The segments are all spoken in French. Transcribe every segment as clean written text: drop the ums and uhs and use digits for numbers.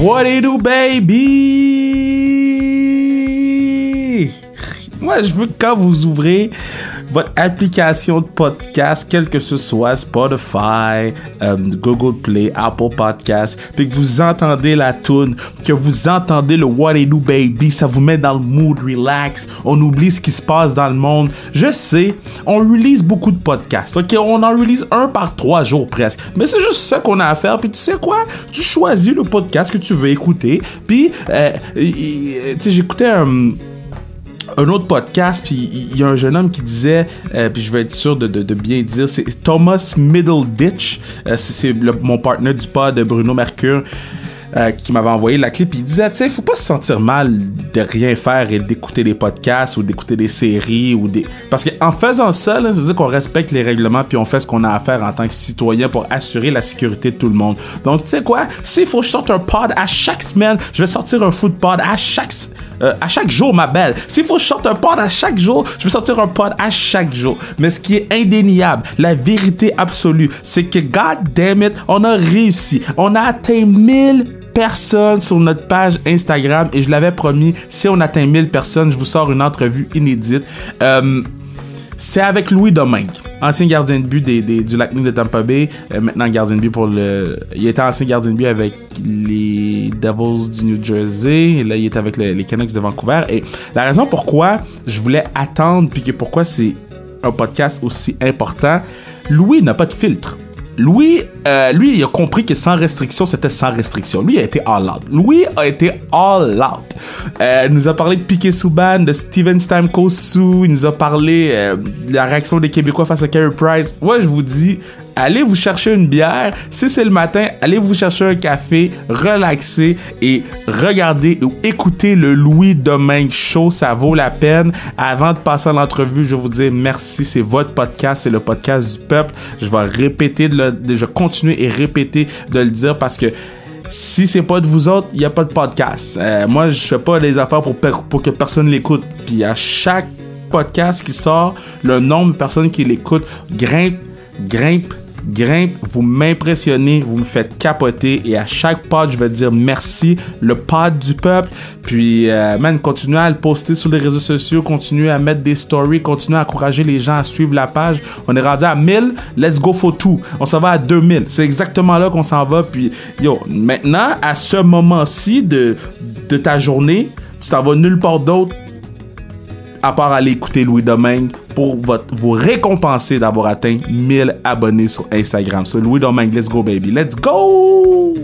What it do, baby? Moi, je veux que quand vous ouvrez votre application de podcast, quel que ce soit, Spotify, Google Play, Apple Podcast, puis que vous entendez la tune, que vous entendez le What It Do Baby, ça vous met dans le mood relax, on oublie ce qui se passe dans le monde. Je sais, on release beaucoup de podcasts, ok? On en release un par 3 jours presque, mais c'est juste ça qu'on a à faire, puis tu sais quoi? Tu choisis le podcast que tu veux écouter, puis tu sais, j'écoutais un autre podcast, puis il y a un jeune homme qui disait, puis je vais être sûr de bien dire, c'est Thomas Middleditch, c'est mon partenaire du pod, Bruno Mercure, qui m'avait envoyé la clip. Il disait, tu sais, faut pas se sentir mal de rien faire et d'écouter des podcasts ou d'écouter des séries ou des... Parce qu'en faisant ça, là, ça veut dire qu'on respecte les règlements puis on fait ce qu'on a à faire en tant que citoyen pour assurer la sécurité de tout le monde. Donc, tu sais quoi? S'il faut que je sorte un pod à chaque semaine, je vais sortir un food pod à chaque jour, ma belle. S'il faut que je sorte un pod à chaque jour, je vais sortir un pod à chaque jour. Mais ce qui est indéniable, la vérité absolue, c'est que, god damn it, on a réussi. On a atteint 1000 personnes sur notre page Instagram et je l'avais promis, si on atteint 1000 personnes, je vous sors une entrevue inédite. C'est avec Louis Domingue, ancien gardien de but du Lightning de Tampa Bay, maintenant gardien de but il était ancien gardien de but avec les Devils du New Jersey, et là il est avec les Canucks de Vancouver. Et la raison pourquoi je voulais attendre puis que pourquoi c'est un podcast aussi important, Louis n'a pas de filtre. Lui, il a compris que sans restriction, c'était sans restriction. Lui, il a été all out. Il nous a parlé de Piquet Souban, de Steven Stamkos, il nous a parlé de la réaction des Québécois face à Carey Price. Moi, je vous dis, allez vous chercher une bière. Si c'est le matin, allez vous chercher un café, relaxer et regarder ou écouter le Louis Domingue Show. Ça vaut la peine. Avant de passer à l'entrevue, je vais vous dire merci. C'est votre podcast. C'est le podcast du peuple. Je vais répéter, je vais continuer et répéter de le dire parce que si c'est pas de vous autres, il n'y a pas de podcast. Moi, je fais pas les affaires pour que personne l'écoute. Puis à chaque podcast qui sort, le nombre de personnes qui l'écoutent grimpe. Vous m'impressionnez, vous me faites capoter et à chaque pod, je vais dire merci, le pod du peuple. Puis, continuez à le poster sur les réseaux sociaux, continuez à mettre des stories, continuez à encourager les gens à suivre la page. On est rendu à 1000, let's go for two. On s'en va à 2000. C'est exactement là qu'on s'en va. Puis, maintenant, à ce moment-ci de ta journée, tu t'en vas nulle part d'autre à part aller écouter Louis Domingue pour vous récompenser d'avoir atteint 1000 abonnés sur Instagram. So, Louis Domingue, let's go, baby. Let's go!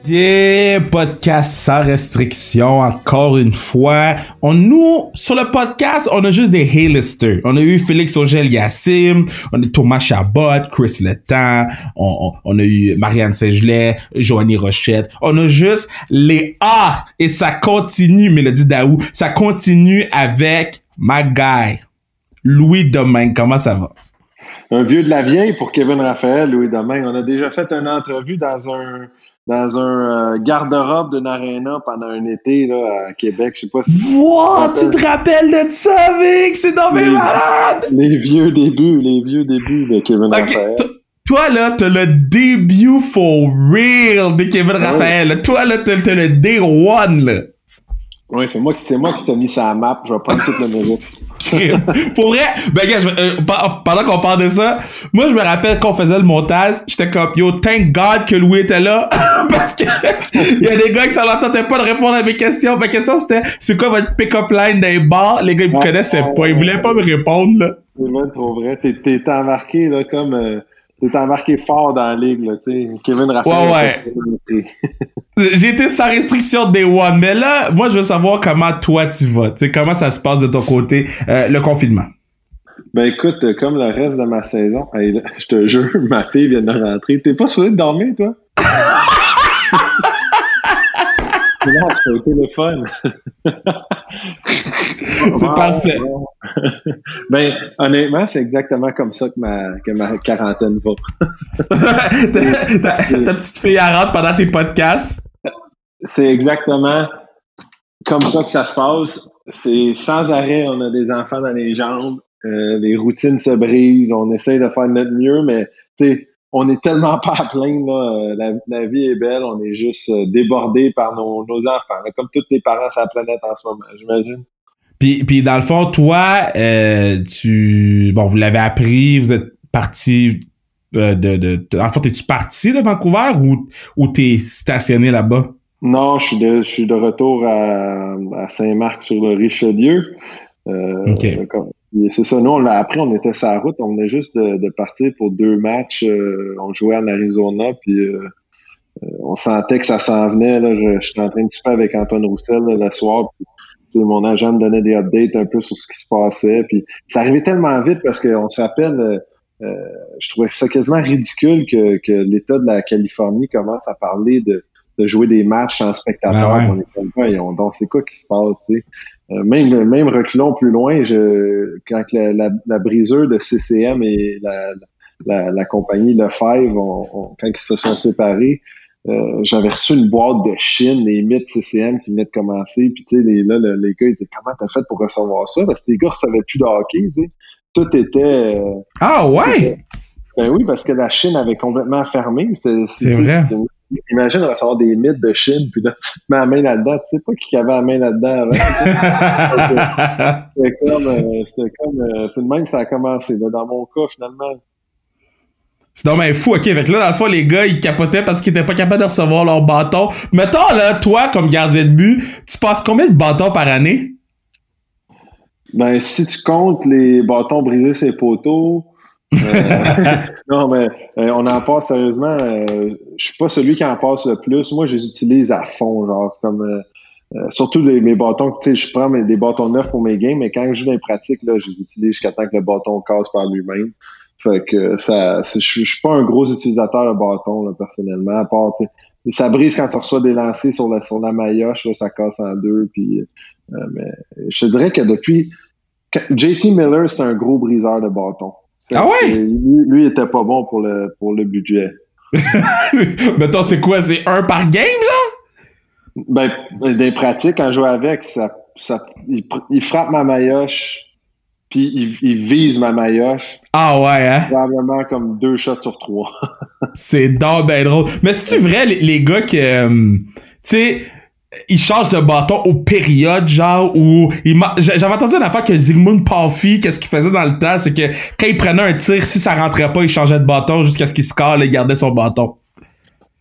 Yeah, podcast sans restriction, encore une fois. Nous, sur le podcast, on a juste des A-listers. On a eu Félix Auger-Aliassime, on a eu Thomas Chabot, Chris Letang, on a eu Marianne Saint-Gelais, Joanie Rochette. On a juste les A, et ça continue, Mélodie Daou, ça continue avec my guy, Louis Domingue. Comment ça va? Un vieux de la vieille pour Kevin Raphaël, Louis Domingue. On a déjà fait une entrevue dans un garde-robe d'une aréna pendant un été là, à Québec. Je sais pas si... Wow, tu te rappelles de ça, Vic? C'est dans mes malades! Les vieux débuts de Kevin Raphaël. Toi, là, t'as le début for real de Kevin Raphaël. Toi, là, t'as le day one, là. Oui, c'est moi qui t'ai mis sur la map. Je vais prendre toute le mérite. Pour vrai, ben gars, pendant qu'on parle de ça, moi je me rappelle qu'on faisait le montage, j'étais comme yo, thank God que Louis était là parce que il y a des gars qui ça leur tentait pas de répondre à mes questions. Ma question c'était c'est quoi votre pick-up line dans les bars? Les gars ils me connaissaient pas, ils voulaient pas me répondre là. C'est même trop vrai, t'es embarqué là comme t'es embarqué fort dans la ligue là, tu sais. Kevin Raphaël. Ouais. J'ai été sans restriction day one, mais là, moi je veux savoir comment toi tu vas, tu sais, comment ça se passe de ton côté, le confinement. Ben écoute, comme le reste de ma saison, je te jure, ma fille vient de rentrer. T'es pas supposé de dormir, toi? Non, c'est au téléphone. C'est parfait. Ben, honnêtement, c'est exactement comme ça que ma quarantaine va. ta petite fille elle rentre pendant tes podcasts. C'est exactement comme ça que ça se passe. C'est sans arrêt, on a des enfants dans les jambes, les routines se brisent, on essaie de faire notre mieux, mais tu sais, on est tellement pas à plaindre, là. La vie est belle, on est juste débordé par nos enfants, là, comme tous les parents sur la planète en ce moment, j'imagine. Puis dans le fond, toi, vous l'avez appris, vous êtes parti en fait, es-tu parti de Vancouver ou t'es stationné là-bas? Non, je suis de retour à Saint-Marc sur le Richelieu. Okay. C'est ça, nous on l'a appris, on était sur la route, on venait juste de partir pour 2 matchs. On jouait en Arizona, puis on sentait que ça s'en venait. Là, j'étais en train de souper avec Antoine Roussel là, le soir. Puis, mon agent me donnait des updates un peu sur ce qui se passait. Puis ça arrivait tellement vite parce qu'on se rappelle, je trouvais ça quasiment ridicule que l'État de la Californie commence à parler de jouer des matchs sans spectateurs. Ouais. On est comme ça, donc c'est quoi qui se passe, tu sais? Même reculons plus loin, quand la briseur de CCM et la compagnie Lefebvre, quand ils se sont séparés, j'avais reçu une boîte de Chine, les mythes CCM qui venaient de commencer, puis tu sais, les gars, ils disaient comment t'as fait pour recevoir ça? Parce que les gars recevaient plus de hockey, tu sais. Tout était... Ah ouais? Ben oui, parce que la Chine avait complètement fermé. C'est vrai. Imagine recevoir des mythes de Chine, puis là, tu te mets la main là-dedans. Tu sais pas qui avait la main là-dedans avant. C'est de même que ça a commencé. Là, dans mon cas, finalement. C'est dommage fou, ok. Fait que là, dans le fond, les gars, ils capotaient parce qu'ils étaient pas capables de recevoir leur bâton. Mettons, là, toi, comme gardien de but, tu passes combien de bâtons par année? Ben, si tu comptes les bâtons brisés sur les poteaux, non, mais on en passe sérieusement. Je suis pas celui qui en passe le plus. Moi, je les utilise à fond, genre comme surtout mes bâtons. Tu sais, je prends des bâtons neufs pour mes games, mais quand je joue dans les pratiques, là, je les utilise jusqu'à temps que le bâton casse par lui-même. Fait que je suis pas un gros utilisateur de bâton là, personnellement. À part, tu sais, ça brise quand tu reçois des lancers sur la maillotche, là, ça casse en deux. Puis, mais je te dirais que depuis JT Miller, c'est un gros briseur de bâton. Ah ouais? Lui, il était pas bon pour le budget. Mettons, c'est quoi? C'est un par game, genre? Ben, des pratiques, quand je joue avec, il frappe ma maillotche, puis il vise ma maillotche. Ah ouais, hein? Probablement comme 2 shots sur 3. C'est donc ben drôle. Mais c'est-tu vrai, les gars que, tu sais, ils changent de bâton aux périodes, genre, où j'avais entendu une affaire que Zygmunt Paufi, qu'est-ce qu'il faisait dans le temps, c'est que quand il prenait un tir, si ça rentrait pas, il changeait de bâton jusqu'à ce qu'il score et il gardait son bâton.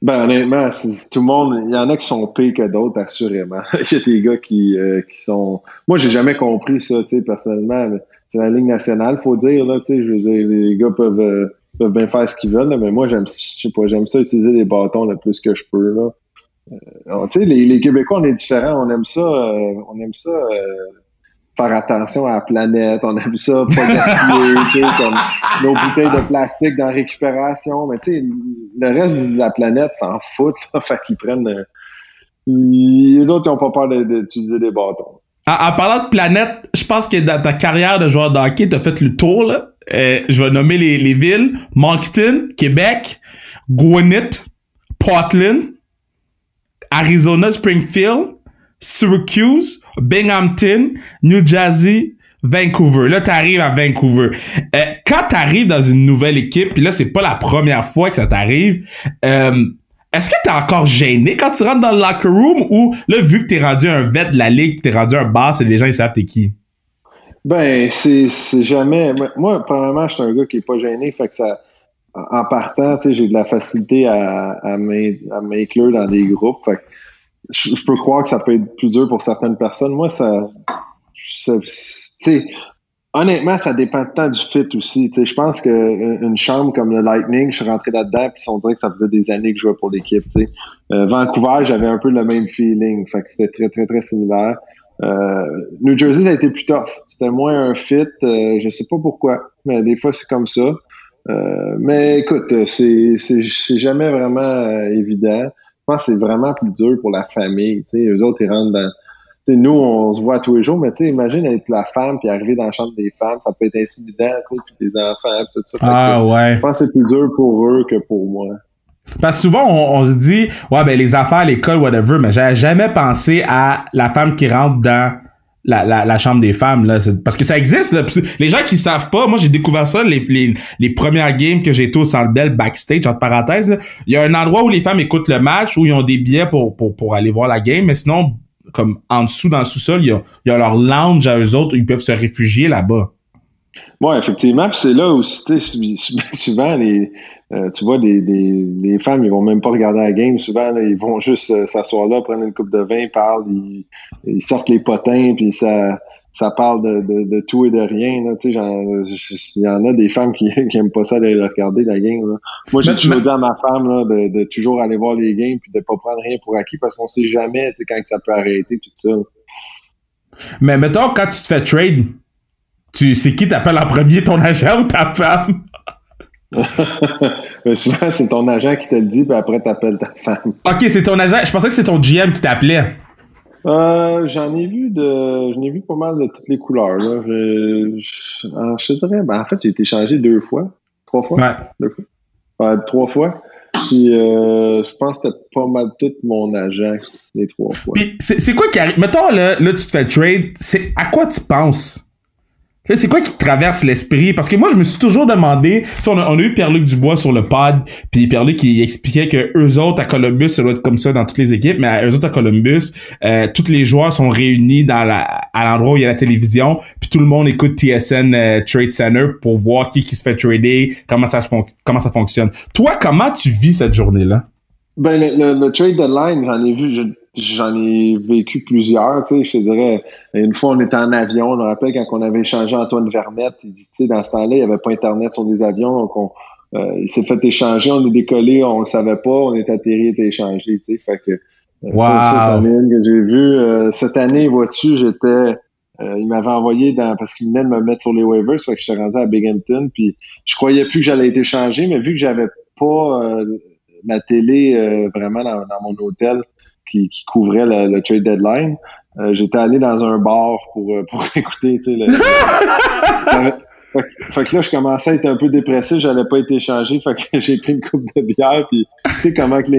Ben, honnêtement, tout le monde, il y en a qui sont pires que d'autres, assurément. Il y a des gars qui sont... Moi, j'ai jamais compris ça, tu sais, personnellement. C'est la Ligue nationale, faut dire, là, tu sais, je veux dire, les gars peuvent bien faire ce qu'ils veulent, là, mais moi, j'aime ça utiliser les bâtons le plus que je peux, là. Tu sais, les Québécois, on est différents, on aime ça faire attention à la planète, on aime ça pas gaspiller, tu sais, comme nos bouteilles de plastique dans la récupération, mais tu sais, le reste de la planète s'en fout, là, fait qu'ils prennent... les autres, ils ont pas peur d'utiliser des bâtons. En parlant de planète, je pense que dans ta carrière de joueur de hockey, t'as fait le tour, là. Je vais nommer les villes. Moncton, Québec, Gwinnett, Portland, Arizona, Springfield, Syracuse, Binghamton, New Jersey, Vancouver. Là, t'arrives à Vancouver. Quand t'arrives dans une nouvelle équipe, puis là, c'est pas la première fois que ça t'arrive, est-ce que t'es encore gêné quand tu rentres dans le locker room ou, là, vu que t'es rendu un vet de la ligue, t'es rendu un boss et les gens, ils savent t'es qui? Ben, c'est jamais... Moi, premièrement, je suis un gars qui est pas gêné, fait que ça... En partant, tu sais, j'ai de la facilité à m'inclure dans des groupes, fait que je peux croire que ça peut être plus dur pour certaines personnes. Moi, tu sais, honnêtement, ça dépend de temps du fit aussi. Tu sais, je pense que une chambre comme le Lightning, je suis rentré là-dedans, puis on dirait que ça faisait des années que je jouais pour l'équipe. Tu sais, Vancouver, j'avais un peu le même feeling, fait que c'était très très très similaire. New Jersey, ça a été plus tough. C'était moins un fit. Je sais pas pourquoi, mais des fois c'est comme ça. Mais écoute, c'est jamais vraiment évident. Je pense que c'est vraiment plus dur pour la famille. Tu sais, eux autres, ils rentrent dans... Tu sais, nous, on se voit tous les jours, mais tu sais, imagine être la femme puis arriver dans la chambre des femmes, ça peut être intimidant, tu sais, puis des enfants, puis tout ça. Ah ouais. Je pense que c'est plus dur pour eux que pour moi. Parce que souvent, on se dit, ouais, ben les affaires, l'école, whatever, mais j'avais jamais pensé à la femme qui rentre dans la chambre des femmes, là. Parce que ça existe, là. Les gens qui savent pas, moi, j'ai découvert ça les premières games que j'ai été au Centre Bell backstage, entre parenthèses, là. Il y a un endroit où les femmes écoutent le match, où ils ont des billets pour aller voir la game, mais sinon, comme en dessous, dans le sous-sol, il y a leur lounge à eux autres où ils peuvent se réfugier là-bas. Ouais, effectivement, puis c'est là où, tu sais, souvent, tu vois, des femmes, ils vont même pas regarder la game. Souvent, là, ils vont juste s'asseoir là, prendre une coupe de vin, parlent, ils sortent les potins, puis ça parle de tout et de rien. Là, tu sais, il y en a des femmes qui aiment pas ça aller regarder la game. Là. Moi, j'ai toujours dit à ma femme là, de toujours aller voir les games, puis de pas prendre rien pour acquis, parce qu'on sait jamais, tu sais, quand ça peut arrêter tout ça. Mais mettons, quand tu te fais trade, c'est qui t'appelle en premier, ton agent ou ta femme? Mais souvent, c'est ton agent qui te le dit, puis après, t'appelles ta femme. Ok, c'est ton agent. Je pensais que c'est ton GM qui t'appelait. J'en ai vu pas mal de toutes les couleurs. Là. Je te dirais, en fait, j'ai été changé 3 fois. Ouais. 2 fois. 3 fois. Puis, je pense que c'était pas mal tout mon agent les 3 fois. Puis, c'est quoi qui arrive? Mettons, là, tu te fais trade. À quoi tu penses? C'est quoi qui te traverse l'esprit? Parce que moi, je me suis toujours demandé, on a eu Pierre-Luc Dubois sur le pod, puis Pierre-Luc qui expliquait que eux autres à Columbus, ça doit être comme ça dans toutes les équipes, mais eux autres à Columbus, tous les joueurs sont réunis à l'endroit où il y a la télévision, puis tout le monde écoute TSN Trade Center pour voir qui se fait trader, comment ça fonctionne. Toi, comment tu vis cette journée-là? Ben, le trade deadline, j'en ai vécu plusieurs, tu sais, je te dirais, une fois on était en avion, on me rappelle quand on avait échangé Antoine Vermette, il dit, tu sais, dans ce temps-là, il n'y avait pas Internet sur des avions, donc il s'est fait échanger, on est décollé, on le savait pas, on est atterri, il était échangé, tu sais, fait que wow. ça en est une que j'ai vue. Cette année, vois-tu, il m'avait envoyé parce qu'il venait de me mettre sur les waivers, fait que j'étais rendu à Binghamton, puis je croyais plus que j'allais être échangé, mais vu que j'avais pas la télé vraiment dans mon hôtel qui couvrait le trade deadline, j'étais allé dans un bar pour écouter, tu sais, fait que là, je commençais à être un peu dépressif, j'allais pas être échangé, fait que j'ai pris une coupe de bière, puis tu sais comment que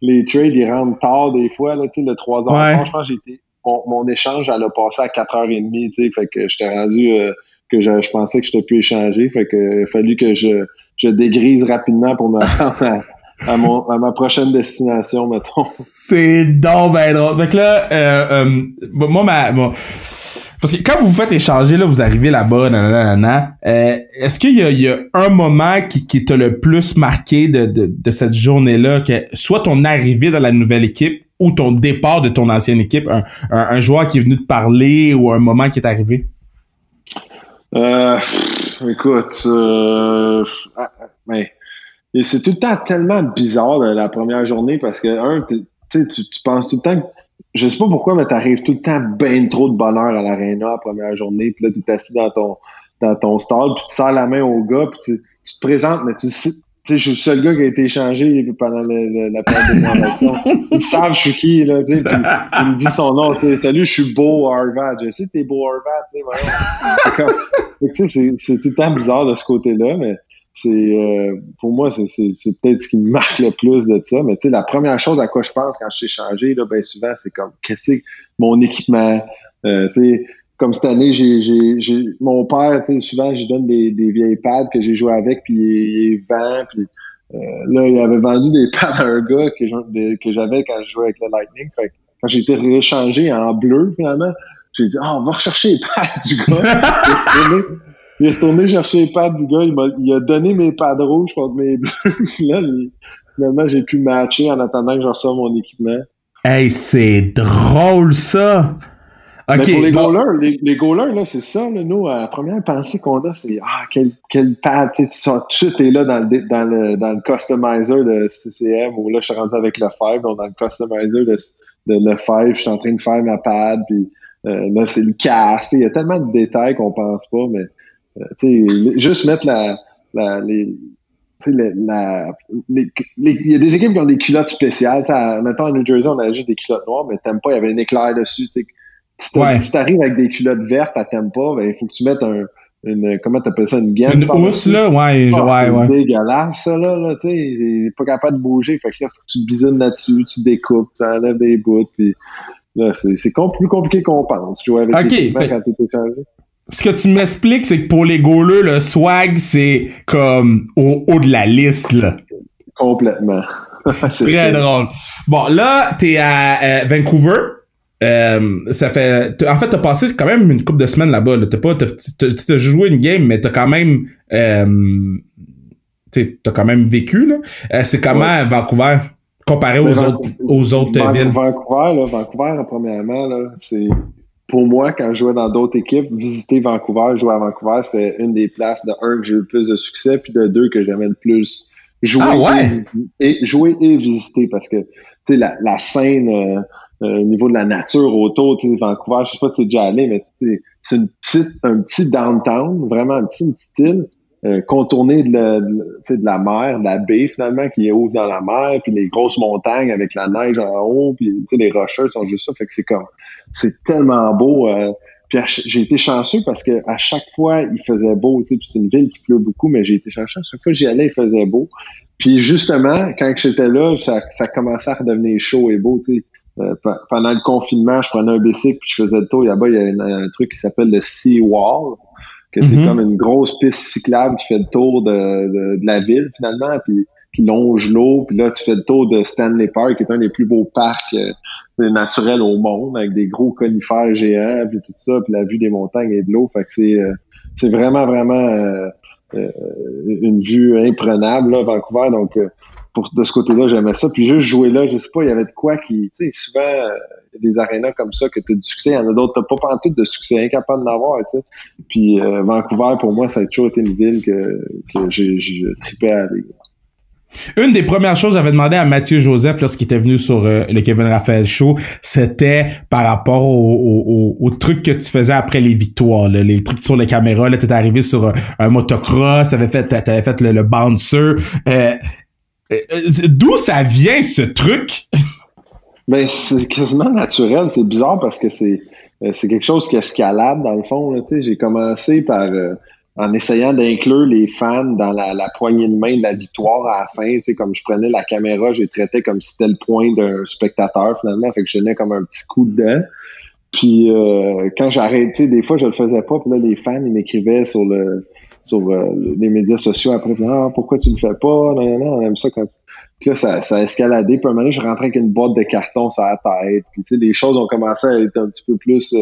les trades, ils rentrent tard des fois, là, tu sais, le 3h, ouais. je pense que mon échange, elle a passé à 4h30, tu sais, fait que j'étais rendu que je pensais que j'étais plus échangé, fait que il a fallu que je dégrise rapidement pour me rendre à ma prochaine destination, mettons. C'est donc ben drôle. Fait que là, moi, parce que quand vous vous faites échanger, là, vous arrivez là-bas, est-ce qu'il y a un moment qui t'a le plus marqué de cette journée-là, que soit ton arrivée dans la nouvelle équipe ou ton départ de ton ancienne équipe, un joueur qui est venu te parler ou un moment qui est arrivé? Écoute, et c'est tout le temps tellement bizarre la première journée parce que, tu penses tout le temps que, je sais pas pourquoi, mais t'arrives tout le temps ben trop de bonheur à l'aréna la première journée, puis là, t'es assis dans ton stall, puis tu serres la main au gars, puis tu te présentes, mais tu sais, je suis le seul gars qui a été échangé pendant la période de transaction. Ils savent je suis qui, là, tu sais, puis il me dit son nom, tu sais, salut, je suis Beau Harvad. Je sais que t'es Beau Harvad, tu sais, voilà. Tu sais, c'est tout le temps bizarre de ce côté-là, mais pour moi, c'est peut-être ce qui me marque le plus de ça. Mais tu sais, la première chose à quoi je pense quand je suis échangé, là, ben souvent, c'est comme qu'est-ce que mon équipement. Tu sais, comme cette année, j'ai mon père, tu sais, souvent, je lui donne des vieilles pads que j'ai joué avec, puis il vend, puis là, il avait vendu des pads à un gars que j'avais quand je jouais avec le Lightning. Fait que quand j'ai été rééchangé en bleu, finalement, j'ai dit, on va rechercher les pads du gars. Il est retourné chercher les pads du gars, il a donné mes pads rouges contre mes bleus. Là, finalement, j'ai pu matcher en attendant que je reçoive mon équipement. Hey, c'est drôle, ça! Okay, mais pour les goalers, là, c'est ça, là, nous, la première pensée qu'on a, c'est quel pad, tu sors tout, t'es là dans le customizer de CCM, où là, je suis rendu avec le 5, donc dans le customizer de le 5, je suis en train de faire ma pad, puis là, c'est le cast, il y a tellement de détails qu'on pense pas, mais juste mettre il y a des équipes qui ont des culottes spéciales. Mettons, à New Jersey, on avait juste des culottes noires, mais t'aimes pas, il y avait un éclair dessus. Si t'arrives avec des culottes vertes, t'aimes pas, ben, il faut que tu mettes comment t'appelles ça, une gaine? Une housse, là? Ouais. C'est dégueulasse, ça, là, tu sais. Il est pas capable de bouger. Fait que là, faut que tu bisounes là-dessus, tu découpes, tu enlèves des bouts, puis Là, c'est plus compliqué qu'on pense. Jouer avec l'équipement quand t'es échangé. Ce que tu m'expliques, c'est que pour les goalers, le swag, c'est comme au haut de la liste, là. Complètement. C'est très drôle. Bon, là, t'es à Vancouver. Ça fait... En fait, t'as passé quand même une couple de semaines là-bas. Là. T'as joué une game, mais t'as quand même... t'as quand même vécu, là. C'est comment Vancouver comparé aux autres villes? Vancouver, premièrement, là, c'est... Pour moi, quand je jouais dans d'autres équipes, visiter Vancouver, jouer à Vancouver, c'est une des places de un que j'ai eu le plus de succès, puis de deux que j'aimais le plus jouer et visiter, parce que tu sais la scène au niveau de la nature autour, tu sais Vancouver, je sais pas si c'est déjà allé, mais c'est un petit downtown, vraiment une petite île. Contourné de la mer, de la baie finalement qui ouvre dans la mer, puis les grosses montagnes avec la neige en haut, puis les rochers sont juste ça, fait que c'est tellement beau. Puis j'ai été chanceux parce que à chaque fois il faisait beau, tu sais, puis c'est une ville qui pleut beaucoup, mais j'ai été chanceux. À chaque fois que j'y allais, il faisait beau. Puis justement, quand j'étais là, ça commençait à redevenir chaud et beau, tu sais. Pendant le confinement, je prenais un bicycle puis je faisais le tour. Là-bas, il y a un truc qui s'appelle le Sea Wall. Que c'est comme une grosse piste cyclable qui fait le tour de la ville, finalement, puis qui longe l'eau. Puis là, tu fais le tour de Stanley Park, qui est un des plus beaux parcs naturels au monde, avec des gros conifères géants, puis tout ça, puis la vue des montagnes et de l'eau. Fait que c'est vraiment, vraiment une vue imprenable, là, Vancouver. Donc, de ce côté-là, j'aimais ça. Puis juste jouer là, je sais pas, il y avait de quoi qui... Tu sais, souvent, il y a des arénas comme ça que tu as du succès. Il y en a d'autres, t'as pas pantoute de succès, incapable d'en avoir, tu sais. Puis Vancouver, pour moi, ça a toujours été une ville que j'ai trippé à aller. Une des premières choses que j'avais demandé à Mathieu Joseph lorsqu'il était venu sur le Kevin Raphaël Show, c'était par rapport aux trucs que tu faisais après les victoires, là, les trucs sur les caméras. Là, t'étais arrivé sur un motocross, t'avais fait le bouncer. D'où ça vient ce truc? Ben c'est quasiment naturel, c'est bizarre parce que c'est quelque chose qui escalade dans le fond. Là, tu sais, j'ai commencé par en essayant d'inclure les fans dans la poignée de main de la victoire à la fin. Tu sais, comme je prenais la caméra, je les traitais comme si c'était le point d'un spectateur finalement, fait que je donnais comme un petit coup dedans. Puis quand j'arrêtais, des fois je le faisais pas, puis là les fans ils m'écrivaient sur les médias sociaux après, pourquoi tu le fais pas? Non, on aime ça quand Puis là, ça a escaladé. Puis à un moment donné, je rentrais avec une boîte de carton sur la tête. Puis tu sais, les choses ont commencé à être un petit peu plus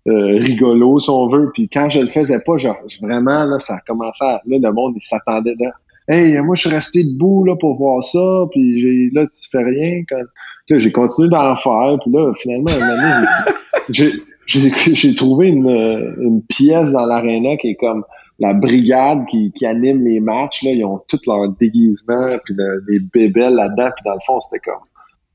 rigolo, si on veut. Puis quand je le faisais pas, genre vraiment, là, ça a commencé à... Là, le monde, il s'attendait là. Hey, moi, je suis resté debout là pour voir ça. Puis là, tu fais rien. Là, j'ai continué d'en faire. Puis là, finalement, à un moment donné, j'ai trouvé une pièce dans l'aréna qui est comme la brigade qui anime les matchs, là, ils ont tous leur déguisement, puis les bébelles là-dedans, puis dans le fond, c'était comme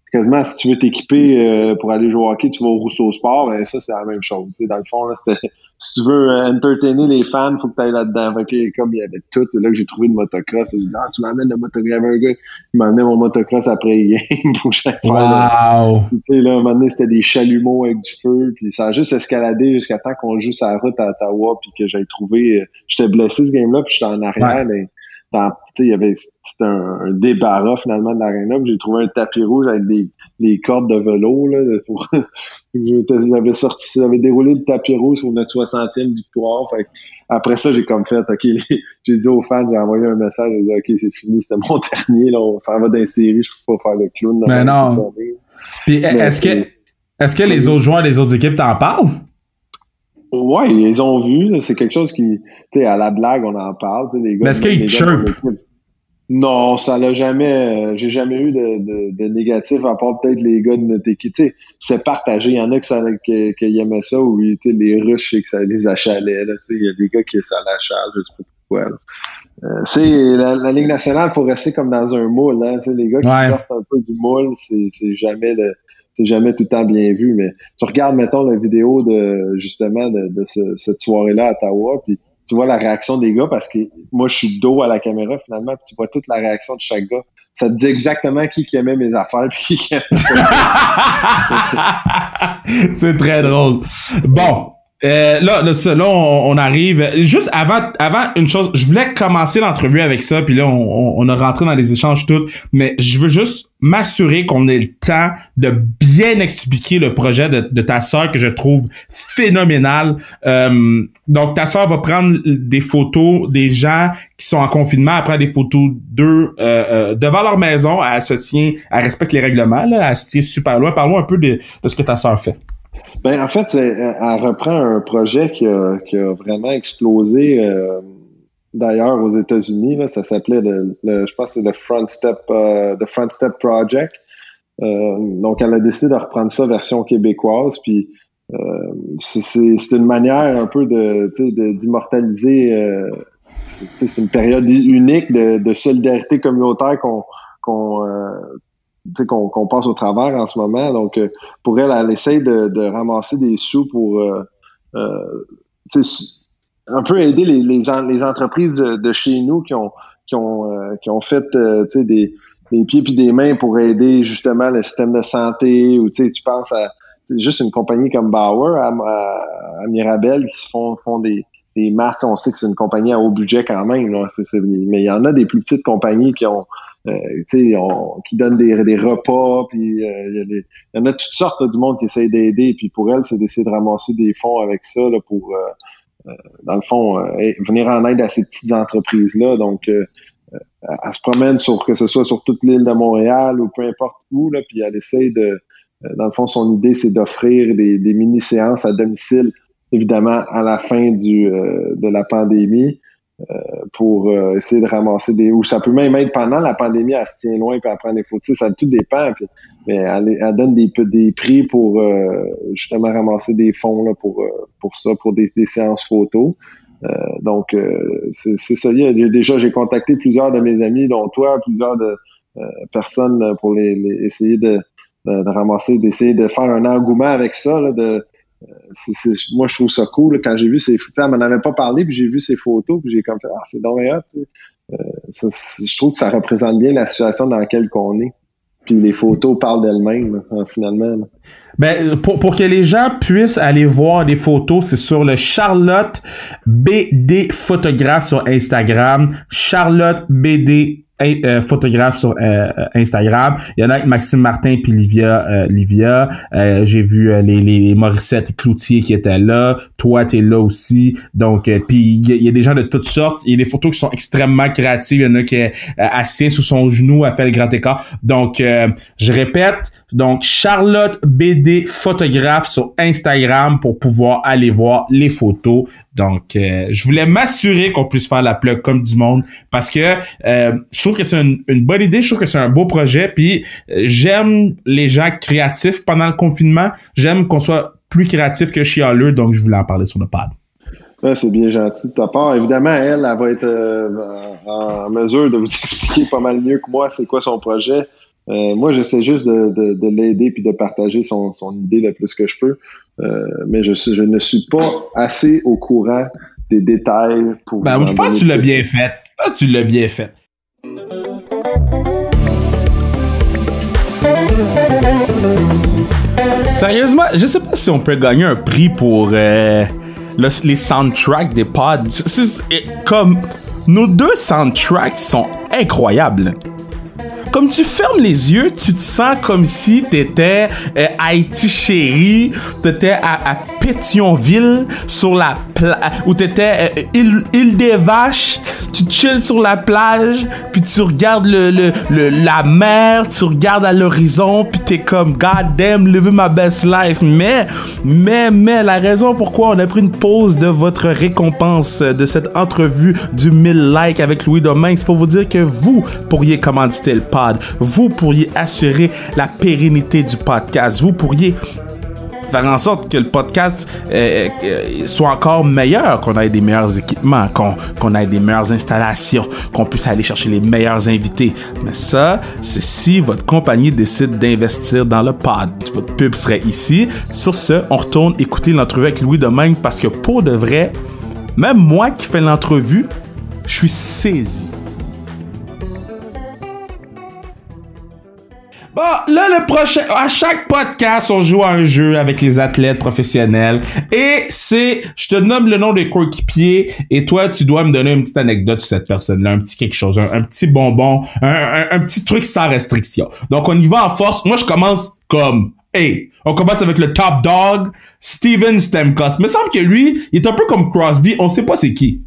quasiment si tu veux t'équiper pour aller jouer au hockey, tu vas au Rousseau Sport, ben ça, c'est la même chose. T'sais, dans le fond, là, c'était si tu veux entertainer les fans, faut que tu ailles là-dedans. Fait que, comme il y avait tout, là que j'ai trouvé le motocross, j'ai dit, tu m'amènes le motocross. Il y avait un gars qui m'amenait mon motocross après les games pour que j'aille faire. Tu sais, là, un moment donné, c'était des chalumeaux avec du feu, puis ça a juste escaladé jusqu'à temps qu'on joue sur la route à Ottawa, puis que j'aille trouvé. J'étais blessé ce game-là, puis j'étais en arrière, mais il y avait c'était un débarras finalement de l'aréna, puis j'ai trouvé un tapis rouge avec des cordes de vélo là pour j'avais déroulé le tapis rouge sur notre 60e victoire. Fait après ça, j'ai comme fait OK, j'ai dit aux fans, j'ai envoyé un message, j'ai dit OK, c'est fini, c'était mon dernier là, on s'en va dans les séries, je peux pas faire le clown. Mais non. Puis est-ce que les autres joueurs des autres équipes t'en parlent? Ouais, ils ont vu. C'est quelque chose qui, tu sais, à la blague, on en parle. Les gars, mais est-ce qu'ils chirpent? Non, ça l'a jamais. J'ai jamais eu de négatif à part peut-être les gars de notre équipe. Tu sais, c'est partagé. Il y en a qui aimaient ça ou tu sais, les Russes, je sais que ça les achalait. Tu sais, il y a des gars qui ça l'achale, je sais pas pourquoi. La Ligue nationale, faut rester comme dans un moule. Hein, tu sais, les gars qui sortent un peu du moule, c'est jamais tout le temps bien vu, mais tu regardes, mettons, la vidéo de cette soirée-là à Ottawa, puis tu vois la réaction des gars, parce que moi, je suis dos à la caméra, finalement, puis tu vois toute la réaction de chaque gars. Ça te dit exactement qui aimait mes affaires, puis qui aimait C'est très drôle. Bon, Là, on arrive. Juste avant une chose, je voulais commencer l'entrevue avec ça, puis là, on a rentré dans les échanges tout, mais je veux juste m'assurer qu'on ait le temps de bien expliquer le projet de ta sœur que je trouve phénoménal. Donc, ta sœur va prendre des photos des gens qui sont en confinement, elle prend des photos d'eux devant leur maison, elle respecte les règlements, là, elle se tient super loin. Parlons un peu de ce que ta sœur fait. Ben, en fait, elle reprend un projet qui a vraiment explosé d'ailleurs aux États-Unis. Là, ça s'appelait je pense que c'est the Front Step Project. Donc, elle a décidé de reprendre ça version québécoise. Puis c'est une manière un peu d'immortaliser. C'est une période unique de solidarité communautaire qu'on passe au travers en ce moment. Donc, pour elle essaye de ramasser des sous pour un peu aider les entreprises de chez nous qui ont fait des pieds puis des mains pour aider justement le système de santé, ou tu penses à juste une compagnie comme Bauer à Mirabel qui font des marques. On sait que c'est une compagnie à haut budget quand même, là. Mais il y en a des plus petites compagnies qui ont qui donnent des repas, puis il y en a toutes sortes là, du monde qui essaie d'aider, puis pour elle, c'est d'essayer de ramasser des fonds avec ça là, pour dans le fond venir en aide à ces petites entreprises-là. Donc elle se promène que ce soit sur toute l'île de Montréal ou peu importe où, là, puis elle essaie dans le fond, son idée, c'est d'offrir des mini-séances à domicile, évidemment, à la fin de la pandémie, pour essayer de ramasser ou ça peut même être pendant la pandémie, elle se tient loin puis elle prend des photos, ça tout dépend, mais elle donne des prix pour justement ramasser des fonds là, pour ça, pour des séances photos. Donc c'est ça. J'ai contacté plusieurs de mes amis, dont toi, plusieurs de personnes pour essayer de ramasser, d'essayer de faire un engouement avec ça là, moi je trouve ça cool là, quand j'ai vu ces photos, elle m'en avait pas parlé, puis j'ai vu ces photos, puis j'ai comme fait c'est dommage hot, je trouve que ça représente bien la situation dans laquelle on est, puis les photos parlent d'elles-mêmes là, finalement là. Ben, pour que les gens puissent aller voir des photos, c'est sur le Charlotte BD photographe sur Instagram. Charlotte BD photographe sur Instagram. Il y en a avec Maxime Martin puis Livia. J'ai vu les Morissette et Cloutier qui étaient là. Toi, t'es là aussi. Donc, puis il y a des gens de toutes sortes. Il y a des photos qui sont extrêmement créatives. Il y en a qui assis sous son genou, a fait le grand écart. Donc, je répète. Donc, Charlotte BD photographe sur Instagram pour pouvoir aller voir les photos. Donc, je voulais m'assurer qu'on puisse faire la plug comme du monde parce que je trouve que c'est une bonne idée. Je trouve que c'est un beau projet. Puis, j'aime les gens créatifs pendant le confinement. J'aime qu'on soit plus créatif que chialeux. Donc, je voulais en parler sur le pad. Ouais, c'est bien gentil de ta part. Évidemment, elle va être en mesure de vous expliquer pas mal mieux que moi c'est quoi son projet. Moi, j'essaie juste de l'aider puis de partager son idée le plus que je peux. Mais je ne suis pas assez au courant des détails pour... Ben, je pense que tu l'as bien fait. Tu l'as bien fait. Sérieusement, je sais pas si on peut gagner un prix pour les soundtracks des pods. Comme nos deux soundtracks sont incroyables. Comme tu fermes les yeux, tu te sens comme si t'étais à Haïti chérie, t'étais à Pétionville sur la ou t'étais île des Vaches, tu chilles sur la plage, puis tu regardes la mer, tu regardes à l'horizon, puis t'es comme God damn, living my best life. Mais la raison pourquoi on a pris une pause de votre récompense de cette entrevue du 1000 likes avec Louis Domingue, c'est pour vous dire que vous pourriez commanditer le pod. Vous pourriez assurer la pérennité du podcast. Vous pourriez faire en sorte que le podcast soit encore meilleur, qu'on ait des meilleurs équipements, qu'on ait des meilleures installations, qu'on puisse aller chercher les meilleurs invités. Mais ça, c'est si votre compagnie décide d'investir dans le pod. Votre pub serait ici. Sur ce, on retourne écouter l'entrevue avec Louis Domingue parce que pour de vrai, même moi qui fais l'entrevue, je suis saisi. Bon, là, le prochain... À chaque podcast, on joue à un jeu avec les athlètes professionnels. Et c'est... Je te nomme le nom des coéquipiers et toi, tu dois me donner une petite anecdote sur cette personne-là. Un petit quelque chose, un petit bonbon, un petit truc sans restriction. Donc, on y va en force. Moi, je commence comme... Hey, on commence avec le top dog, Steven Stamkos. Il me semble que lui, il est un peu comme Crosby. On sait pas c'est qui.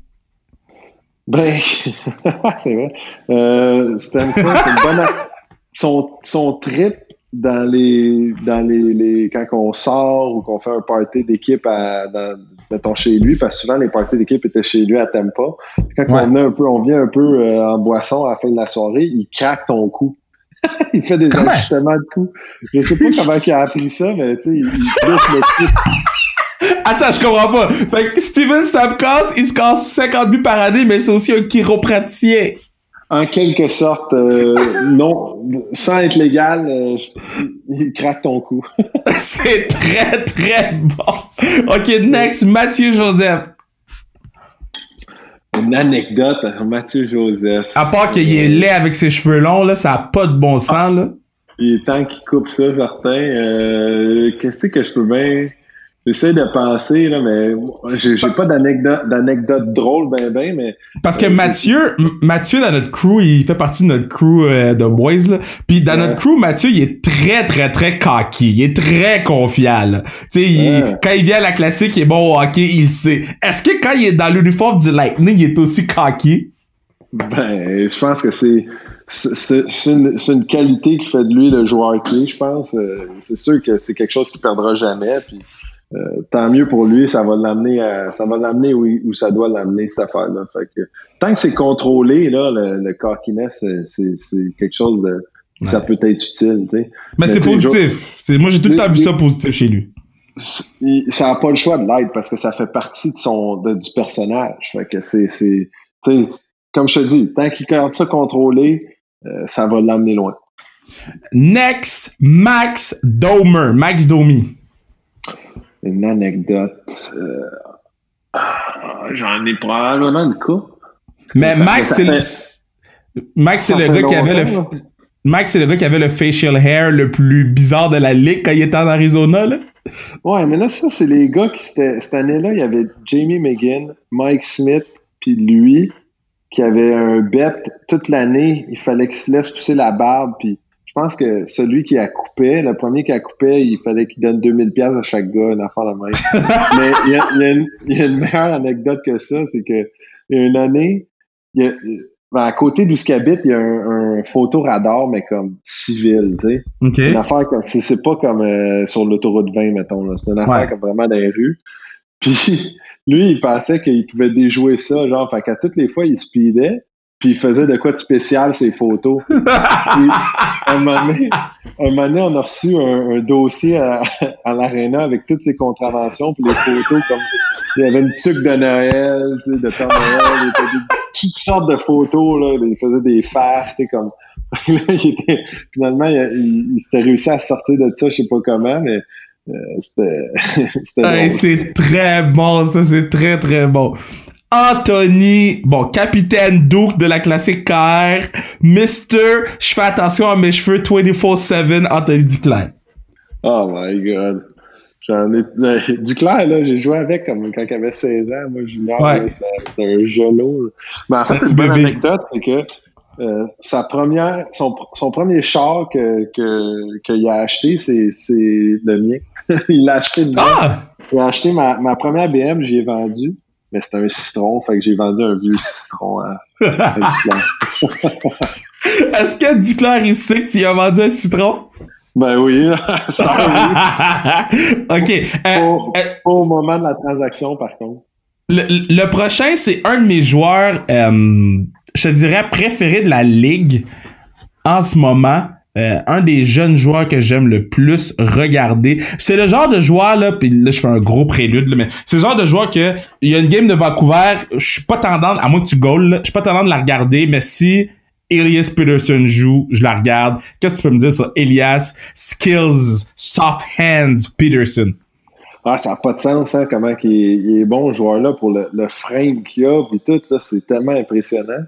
Ben, c'est vrai. Stamkos, c'est une bonne... Son trip dans les quand on sort ou qu'on fait un party d'équipe mettons chez lui, parce que souvent les parties d'équipe étaient chez lui à Tampa. Quand on vient un peu en boisson à la fin de la soirée, il craque ton cou. Il fait des ajustements de cou. Je sais pas comment il a appris ça, mais tu sais, il pousse le cou. Attends, je comprends pas. Fait que Steven Stamkos, il se casse 50 buts par année, mais c'est aussi un chiropraticien. En quelque sorte, non, sans être légal, il craque ton cou. C'est très, très bon. OK, next, Mathieu Joseph. Une anecdote, Mathieu Joseph. À part qu'il est laid avec ses cheveux longs, là, ça a pas de bon sens, là. Il est temps qu'il coupe ça, certain. Qu'est-ce que je peux bien... J'essaie de penser, là, mais j'ai pas d'anecdote drôle, mais... Parce que Mathieu, dans notre crew, il fait partie de notre crew de boys, là. Puis dans notre crew, Mathieu, il est très, très, très cocky. Il est très confiant, là. Tu sais, quand il vient à la classique, il est bon au hockey, il sait. Est-ce que quand il est dans l'uniforme du Lightning, il est aussi cocky? Ben, je pense que c'est une qualité qui fait de lui le joueur clé, je pense. C'est sûr que c'est quelque chose qu'il perdra jamais, puis... tant mieux pour lui, ça va l'amener où ça doit l'amener, cette affaire-là. Fait que, tant que c'est contrôlé, là, le cockiness, c'est quelque chose de, ça peut être utile, tu sais. Mais c'est positif. Moi, j'ai tout le temps vu ça positif chez lui. Ça n'a pas le choix de l'être parce que ça fait partie du personnage. Fait que tu sais, comme je te dis, tant qu'il garde ça contrôlé, ça va l'amener loin. Next, Max Domi. Une anecdote. J'en ai probablement une couple. Mais Max, c'est le gars qui avait Max, c'est le gars qui avait le facial hair le plus bizarre de la ligue quand il était en Arizona, là. Ouais, mais là, ça, c'est les gars cette année-là, il y avait Jamie McGinn, Mike Smith, puis lui, qui avait un bet toute l'année. Il fallait qu'il se laisse pousser la barbe, puis je pense que celui qui a coupé, le premier qui a coupé, il fallait qu'il donne 2000$ à chaque gars, une affaire de même. Mais il y a une meilleure anecdote que ça, c'est que il y a une année, à côté d'où ce qu'il habite, il y a un photoradar, mais comme civil, tu sais. Okay. C'est une affaire comme, c'est pas comme sur l'autoroute 20, mettons, là. C'est une affaire comme vraiment dans les rues. Puis lui, il pensait qu'il pouvait déjouer ça, genre, fait qu'à toutes les fois, il speedait. Puis il faisait de quoi de spécial ses photos. Puis, un moment donné, on a reçu un dossier à l'aréna avec toutes ses contraventions, puis les photos comme il y avait une tuque de Noël, tu sais, de Père Noël, il y avait toutes sortes de photos, là, il faisait des faces, tu sais, comme là, finalement, il s'était réussi à sortir de ça, je sais pas comment, mais c'était hey, c'est très bon, ça, c'est très, très bon. Anthony, capitaine Duke de la classique KR, Mister, je fais attention à mes cheveux 24/7, Anthony Duclair. Oh my God. Duclair, là, j'ai joué avec comme quand il avait 16 ans, moi, junior, c'était un gelot. Mais en fait, une bonne anecdote, c'est que son premier char qu'il a acheté, c'est le mien. Il l'a acheté de moi. Il a acheté ma première BM, j'y ai vendu. Mais c'était un citron, fait que j'ai vendu un vieux citron à Duclair. Est-ce que Duclair, il sait que tu as vendu un citron? Ben oui, ça oui. OK. Au moment de la transaction, par contre. Le prochain, c'est un de mes joueurs, je te dirais, préférés de la Ligue en ce moment. Un des jeunes joueurs que j'aime le plus regarder. C'est le genre de joueur, là, pis là, je fais un gros prélude, là, mais c'est le genre de joueur que, il y a une game de Vancouver, je suis pas tendance, à moins que tu goals, là, je suis pas tendance de la regarder, mais si Elias Peterson joue, je la regarde. Qu'est-ce que tu peux me dire sur Elias? Skills, soft hands, Peterson. Ah, ça n'a pas de sens, hein, comment il est bon, ce joueur-là, pour le frame qu'il a, pis tout, là, c'est tellement impressionnant.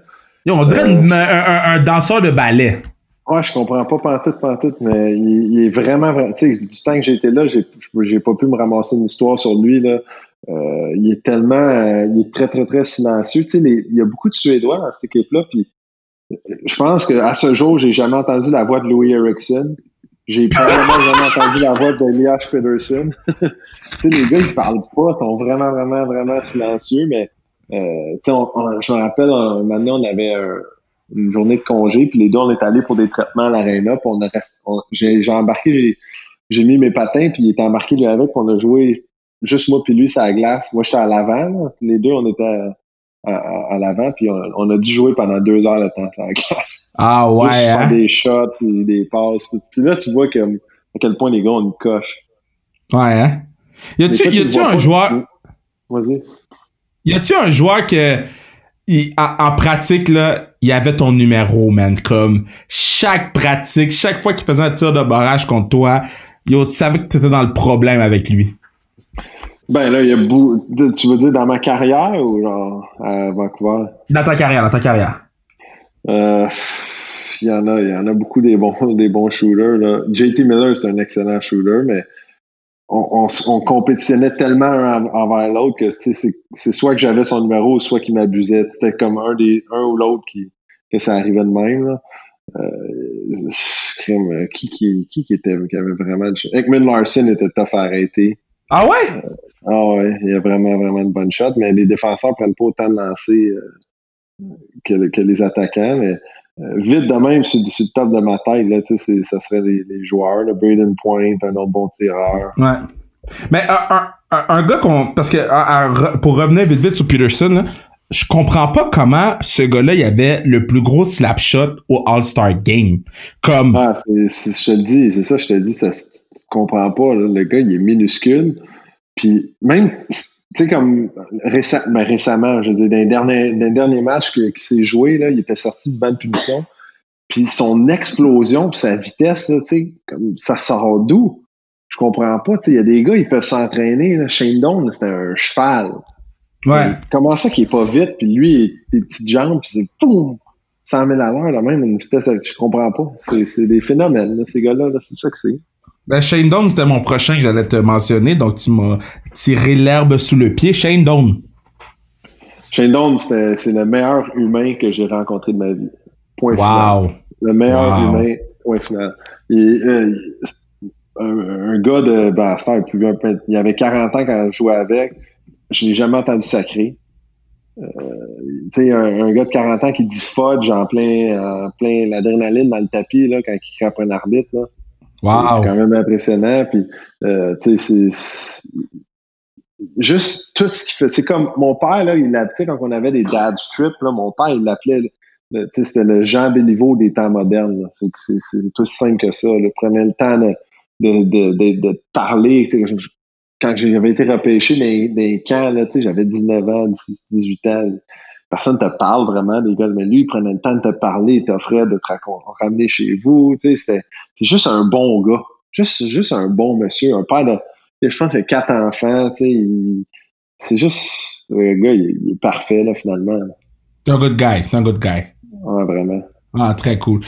Yo, on dirait un danseur de ballet. Ouais, je comprends pas pantoute, mais il est vraiment, tu sais, du temps que j'ai été là, j'ai pas pu me ramasser une histoire sur lui, là. Il est tellement, il est très, très, très silencieux. Tu sais, il y a beaucoup de Suédois dans cette équipe-là, puis je pense qu'à ce jour, j'ai jamais entendu la voix de Louis Eriksson. J'ai probablement jamais entendu la voix d'Elias Pedersen. Tu sais, les gars, ils parlent pas, sont vraiment, vraiment, vraiment silencieux, mais, tu sais, je me rappelle, maintenant, on avait une journée de congé, puis les deux, on est allés pour des traitements à l'aréna, puis j'ai embarqué, j'ai mis mes patins, puis il était embarqué lui avec, puis on a joué juste moi puis lui sur la glace. Moi, j'étais à l'avant, là. Les deux, on était à l'avant, puis on a dû jouer pendant 2 heures de temps sur la glace. Ah ouais, juste hein? faire des shots, puis des passes, tout. Puis là, tu vois à quel point les gars ont une coche. Ouais, hein? Y a-tu un joueur... Vas-y. Y a-tu un joueur que... En pratique, là, il y avait ton numéro, man. Comme chaque pratique, chaque fois qu'il faisait un tir de barrage contre toi, tu savais que t'étais dans le problème avec lui. Ben là, tu veux dire dans ma carrière ou genre à Vancouver? Dans ta carrière. Il y en a beaucoup des bons shooters, là. JT Miller, c'est un excellent shooter, mais on compétitionnait tellement un envers l'autre que c'est soit que j'avais son numéro, soit qu'il m'abusait. C'était comme un ou l'autre que ça arrivait de même, là. Qui avait vraiment... Ekman Larson était tough à arrêter. Ah ouais? Ah ouais, il y a vraiment, vraiment de bonnes shots, mais les défenseurs prennent pas autant de lancers que les attaquants, mais vite de même, c'est le top de ma tête, là, tu sais, ça serait les joueurs, le Braden Point, un autre bon tireur. Ouais. Mais un gars parce que pour revenir vite sur Peterson, là, je comprends pas comment ce gars-là, il avait le plus gros slap shot au All-Star Game. Comme... Ah, je te le dis, c'est ça, je te dis, ça, tu comprends pas, là, le gars, il est minuscule, puis même, tu sais, comme récemment, je veux dire, dans les derniers matchs qui s'est joué, là, il était sorti du banc de punition, puis son explosion, puis sa vitesse, là, tu sais, comme ça sort d'où? Je comprends pas, tu sais, il y a des gars, ils peuvent s'entraîner, là. Shane Doan, c'était un cheval. Ouais. Comment ça qu'il est pas vite, puis lui, des petites jambes, puis c'est poum, 100 000 à l'heure, là, même une vitesse, je comprends pas. C'est des phénomènes, là, ces gars-là, là, c'est ça que c'est. Ben, Shane Doan, c'était mon prochain que j'allais te mentionner, donc tu m'as tiré l'herbe sous le pied. Shane Doan. Shane Doan, c'est le meilleur humain que j'ai rencontré de ma vie. Point final. Le meilleur humain, point final. Un gars de Bastard, il avait 40 ans quand je jouais avec. Je n'ai jamais entendu sacrer. Tu sais, un gars de 40 ans qui dit fudge en plein l'adrénaline dans le tapis, là, quand il crappe un arbitre, là. Wow. C'est quand même impressionnant. Puis, tu sais, c'est juste tout ce qu'il fait. C'est comme mon père, là, il l'appelait quand on avait des dad strips, là, mon père, il l'appelait, tu sais, c'était le Jean Béliveau des temps modernes, là. C'est tout simple que ça, là. Prenait le temps de parler, tu sais, quand j'avais été repêché dans les camps, là, tu sais, j'avais 19 ans, 18 ans. Personne te parle vraiment des gars, mais lui, il prenait le temps de te parler, il t'offrait de te ramener chez vous, tu sais, c'est juste un bon gars. Juste un bon monsieur, un père je pense qu'il a 4 enfants, tu sais, c'est juste, le gars, il est parfait, là, finalement. C'est un good guy. Ouais, vraiment. Ah, très cool.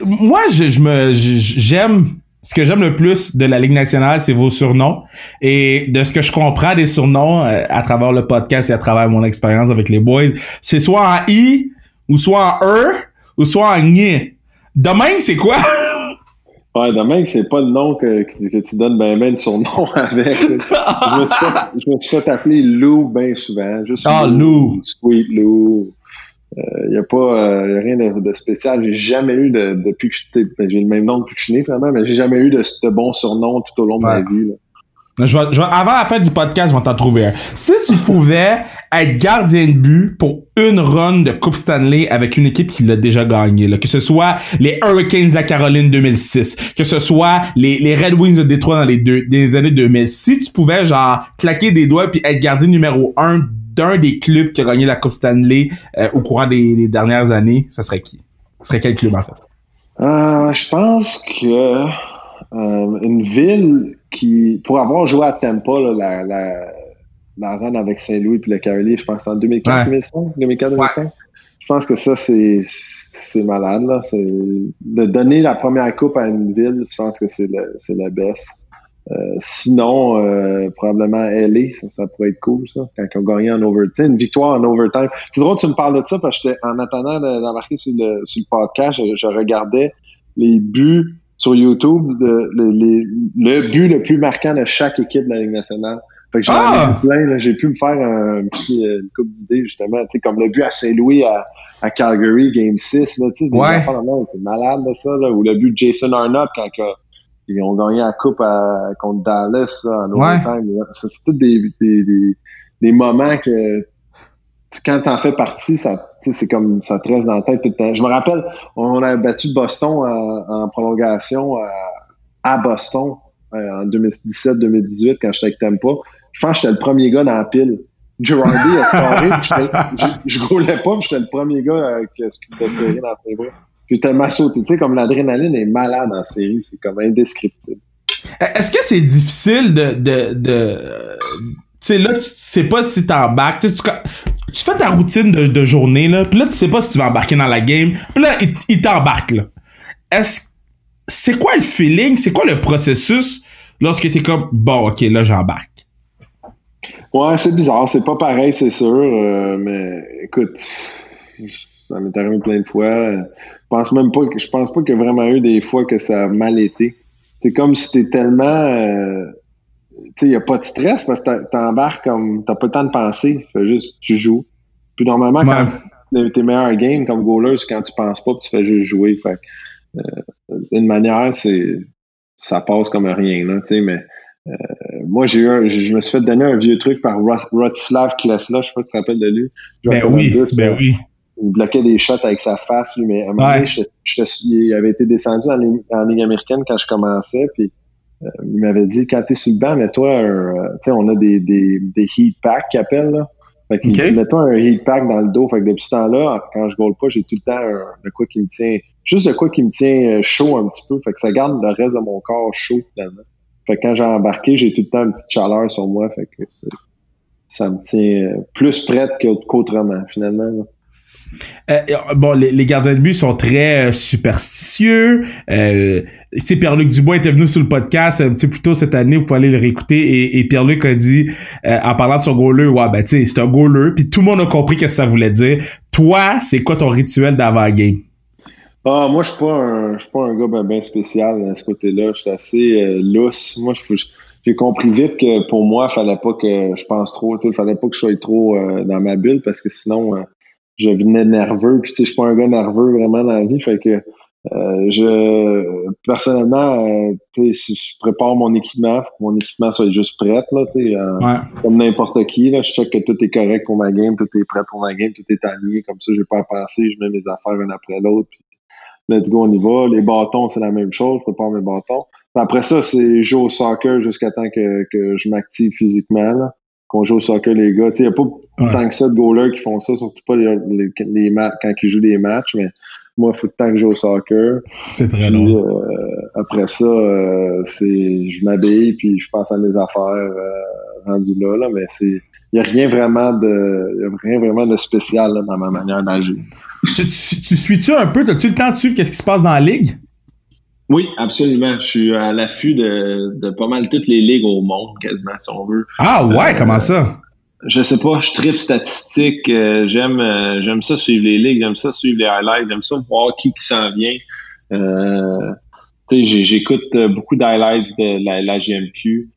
Moi, j'aime... Ce que j'aime le plus de la Ligue nationale, c'est vos surnoms. Et de ce que je comprends des surnoms à travers le podcast et à travers mon expérience avec les boys, c'est soit en I, ou soit en E, ou soit en N. Demain, c'est quoi? Ouais, demain, c'est pas le nom que tu donnes ben de surnom avec. Je me suis fait appeler Lou bien souvent. Juste Lou. Sweet Lou. Y a rien de spécial. J'ai jamais eu depuis que j'ai le même nom depuis que je suis né, vraiment, mais j'ai jamais eu de bons surnoms tout au long de ma vie, là. Avant la fin du podcast, je vais t'en trouver un. Si tu pouvais être gardien de but pour une run de Coupe Stanley avec une équipe qui l'a déjà gagné, là, que ce soit les Hurricanes de la Caroline 2006, que ce soit les Red Wings de Détroit dans des années 2000, si tu pouvais genre claquer des doigts puis être gardien numéro 1 d'un des clubs qui a gagné la Coupe Stanley au courant des dernières années, ça serait qui? Ce serait quel club, en fait? Je pense que une ville qui, pour avoir joué à Tampa, là, la run avec Saint-Louis puis le Caroli, je pense en 2004-2005. 2004-2005. Je Je pense que ça, c'est malade, là. C'est de donner la première coupe à une ville, je pense que c'est la best. Sinon, probablement LA, ça pourrait être cool, ça, quand ils ont gagné en overtime. Une victoire en overtime. C'est drôle que tu me parles de ça, parce que en attendant d'embarquer sur le podcast, je regardais les buts sur YouTube, le but le plus marquant de chaque équipe de la Ligue nationale. Fait que j'en ai vu plein, là. J'ai pu me faire une couple d'idées, justement, tu sais, comme le but à Saint-Louis à Calgary, Game 6, là, tu sais, c'est malade, là, ça, là. Ou le but de Jason Arnott quand ils ont gagné la coupe contre Dallas, là, en overtime. C'est tous des moments que, quand t'en fais partie, ça, c'est comme, ça te reste dans la tête tout le temps. Je me rappelle, on a battu Boston en prolongation à Boston en 2017-2018 quand j'étais avec Tampa. Je pense que j'étais le premier gars dans la pile. Girardi a scoré, je roulais pas, puis j'étais le premier gars qui était serré dans ses bras. J'ai tellement sauté. Tu sais, comme l'adrénaline est malade en série, c'est comme indescriptible. Est-ce que c'est difficile de tu sais, là, tu sais pas si t'embarques. Tu fais ta routine de journée, là, puis là, tu sais pas si tu vas embarquer dans la game, puis là, il t'embarque, là. C'est quoi le feeling? C'est quoi le processus lorsque t'es comme, bon, OK, là, j'embarque? Ouais, c'est bizarre. C'est pas pareil, c'est sûr. Mais écoute, ça m'est arrivé plein de fois. Je pense pas qu'il y a vraiment eu des fois que ça a mal été. C'est comme si t'es tellement... tu sais, il n'y a pas de stress parce que t'embarques comme... T'as pas le temps de penser. Tu joues. Puis normalement, quand tes meilleurs games comme goaler, c'est quand tu penses pas puis tu fais juste jouer. Fait d'une manière, ça passe comme rien, là, tu sais, mais moi, je me suis fait donner un vieux truc par Rostislav Klesla, je sais pas si tu te rappelles de lui. Oui. Il bloquait des shots avec sa face, lui, mais à un moment donné, il avait été descendu en Ligue américaine quand je commençais, puis il m'avait dit, quand t'es sur le banc, mets-toi tu sais, on a des heat packs qu'ils appellent, là. Fait qu'il dit, mets-toi un heat pack dans le dos. Fait que depuis ce temps-là, quand je goal pas, j'ai tout le temps de quoi qui me tient, juste de quoi qui me tient chaud un petit peu. Fait que ça garde le reste de mon corps chaud, finalement. Fait que quand j'ai embarqué, j'ai tout le temps une petite chaleur sur moi. Fait que ça me tient plus prête qu'autrement, finalement, là. Bon, les gardiens de but sont très superstitieux. Pierre-Luc Dubois était venu sur le podcast un petit peu plus tôt cette année, vous pouvez aller le réécouter, et Pierre-Luc a dit, en parlant de son goaler, ouais, ben tu sais, c'est un goaler, puis tout le monde a compris ce que ça voulait dire. Toi, c'est quoi ton rituel d'avant-game? Ah, moi, je suis pas un gars bien spécial à ce côté-là. Je suis assez lousse. Moi, j'ai compris vite que pour moi, fallait pas que je pense trop. Il fallait pas que je sois trop dans ma bulle parce que sinon, je venais nerveux. Puis, tu sais, je suis pas un gars nerveux vraiment dans la vie. Fait que personnellement, tu sais, je prépare mon équipement. Faut que mon équipement soit juste prêt, là, tu sais, comme n'importe qui. Là, je check que tout est correct pour ma game, tout est prêt pour ma game, tout est aligné. Comme ça, j'ai pas à penser. Je mets mes affaires une après l'autre. Puis, let's go, on y va. Les bâtons, c'est la même chose. Je prépare mes bâtons. Puis après ça, c'est jouer au soccer jusqu'à temps que je m'active physiquement, là. Qu'on joue au soccer, les gars. Tu sais, il n'y a pas tant que ça de goalers qui font ça, surtout pas les matchs, quand ils jouent des matchs, mais moi, il faut tant que je joue au soccer. C'est très long. Après ça, je m'habille, puis je pense à mes affaires rendues là, mais il n'y a rien vraiment de spécial là, dans ma manière d'agir. Tu suis-tu un peu? As-tu le temps de suivre qu'est-ce qui se passe dans la ligue? Oui, absolument. Je suis à l'affût de pas mal toutes les ligues au monde, quasiment, si on veut. Ah ouais, comment ça? Je sais pas, je tripe statistique. J'aime ça suivre les ligues, j'aime ça suivre les highlights, j'aime ça voir qui s'en vient. Tu sais, j'écoute beaucoup d'highlights de la GMQ.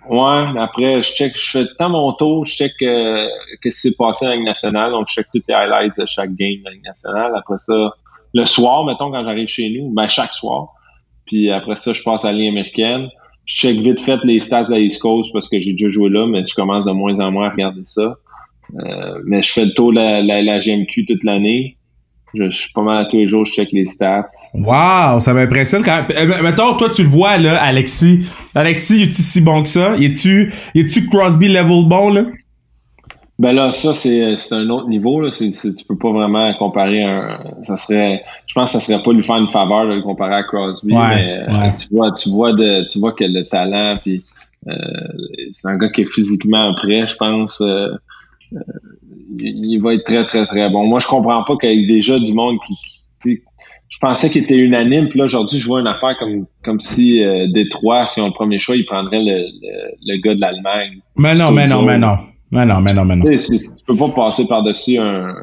Ouais, après, je fais tant mon tour, je check qu'est-ce qui s'est passé en Ligue nationale, donc je check tous les highlights de chaque game de la Ligue nationale. Après ça, le soir, mettons, quand j'arrive chez nous, ben chaque soir. Puis après ça, je passe à la Ligue américaine. Je check vite fait les stats de la East Coast parce que j'ai déjà joué là, mais je commence de moins en moins à regarder ça. Mais je fais le tour de la GMQ toute l'année. Je suis pas mal tous les jours, je check les stats. Wow, ça m'impressionne quand même. Mettons, toi, tu le vois, là, Alexis. Alexis, est-tu si bon que ça? Es-tu Crosby level bon, là? Ben là, ça, c'est un autre niveau, là. Tu peux pas vraiment comparer je pense que ça serait pas lui faire une faveur de le comparer à Crosby, mais tu vois que le talent, puis c'est un gars qui est physiquement prêt, je pense. il va être très, très, très bon. Moi, je comprends pas qu'il y ait déjà du monde qui je pensais qu'il était unanime, puis là, aujourd'hui, je vois une affaire comme si Détroit, si on le premier choix, il prendrait le gars de l'Allemagne. Mais non. Tu peux pas passer par-dessus un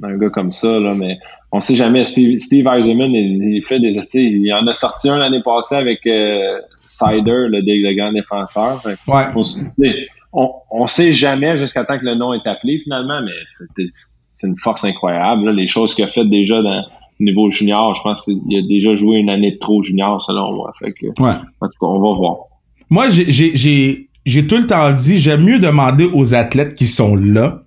gars comme ça, là, mais on sait jamais. Steve Eisenman, il fait il en a sorti un l'année passée avec Sider, le grand défenseur. Ouais. On sait jamais jusqu'à temps que le nom est appelé, finalement, mais c'est une force incroyable, là, les choses qu'il a faites déjà dans niveau junior. Je pense qu'il a déjà joué une année de trop junior, selon moi. Fait que, ouais. En tout cas, on va voir. Moi, j'ai tout le temps dit, j'aime mieux demander aux athlètes qui sont là,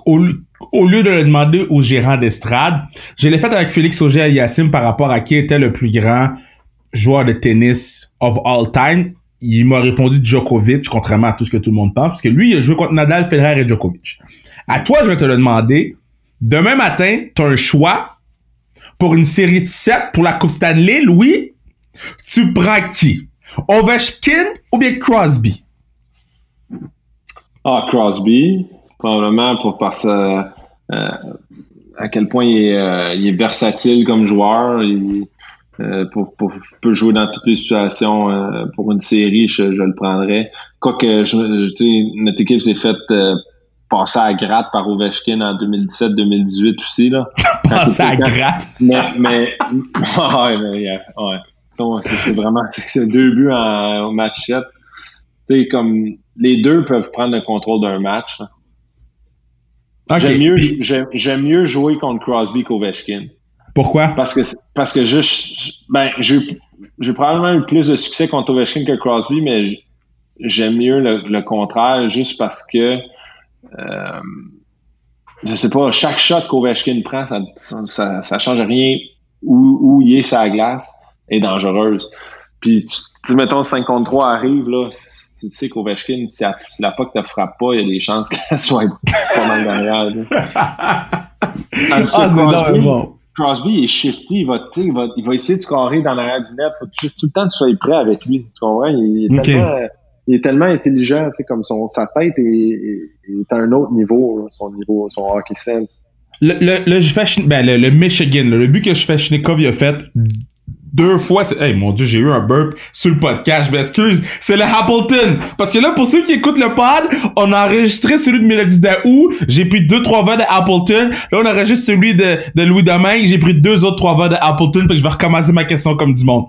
au lieu de le demander aux gérants d'estrade. Je l'ai fait avec Félix Auger-Aliassime par rapport à qui était le plus grand joueur de tennis of all time. Il m'a répondu Djokovic, contrairement à tout ce que tout le monde pense, parce que lui, il a joué contre Nadal, Federer et Djokovic. À toi, je vais te le demander. Demain matin, tu as un choix pour une série de 7 pour la Coupe Stanley, Louis. Tu prends qui? Ovechkin ou bien Crosby? Crosby, probablement parce à quel point il est versatile comme joueur. Il peut jouer dans toutes les situations. Pour une série, je le prendrais. Quoique, notre équipe s'est faite passer à gratte par Ovechkin en 2017-2018 aussi, là. Passer à gratte? Mais c'est vraiment c'est 2 buts au match 7. Tu sais, comme les deux peuvent prendre le contrôle d'un match. Okay. J'aime mieux jouer contre Crosby qu'Ovechkin. Pourquoi? Parce que j'ai probablement eu plus de succès contre Ovechkin que Crosby, mais j'aime mieux le contraire, juste parce que je sais pas, chaque shot qu'Ovechkin prend, ça change rien où il est sur la glace est dangereuse. Puis mettons 5 contre 3 arrive là, tu sais qu'Ovechkin, si la puck te frappe pas, il y a des chances qu'elle soit pas mal derrière. Crosby il est shifty, il va essayer de scorer dans l'arrière du net. Faut juste tout le temps que tu sois prêt avec lui. Tu comprends? Il est tellement intelligent, tu sais, comme sa tête est à un autre niveau, son hockey sense. Le Michigan, le but que Svechnikov il a fait 2 fois, hey mon Dieu, j'ai eu un burp sur le podcast, je m'excuse, c'est le Appleton, parce que là, pour ceux qui écoutent le pod, on a enregistré celui de Mélodie Daou, j'ai pris 2-3 verres de Appleton, là on enregistre celui de Louis Domingue, j'ai pris 2 autres 3 verres de Appleton, fait que je vais recommencer ma question comme du monde.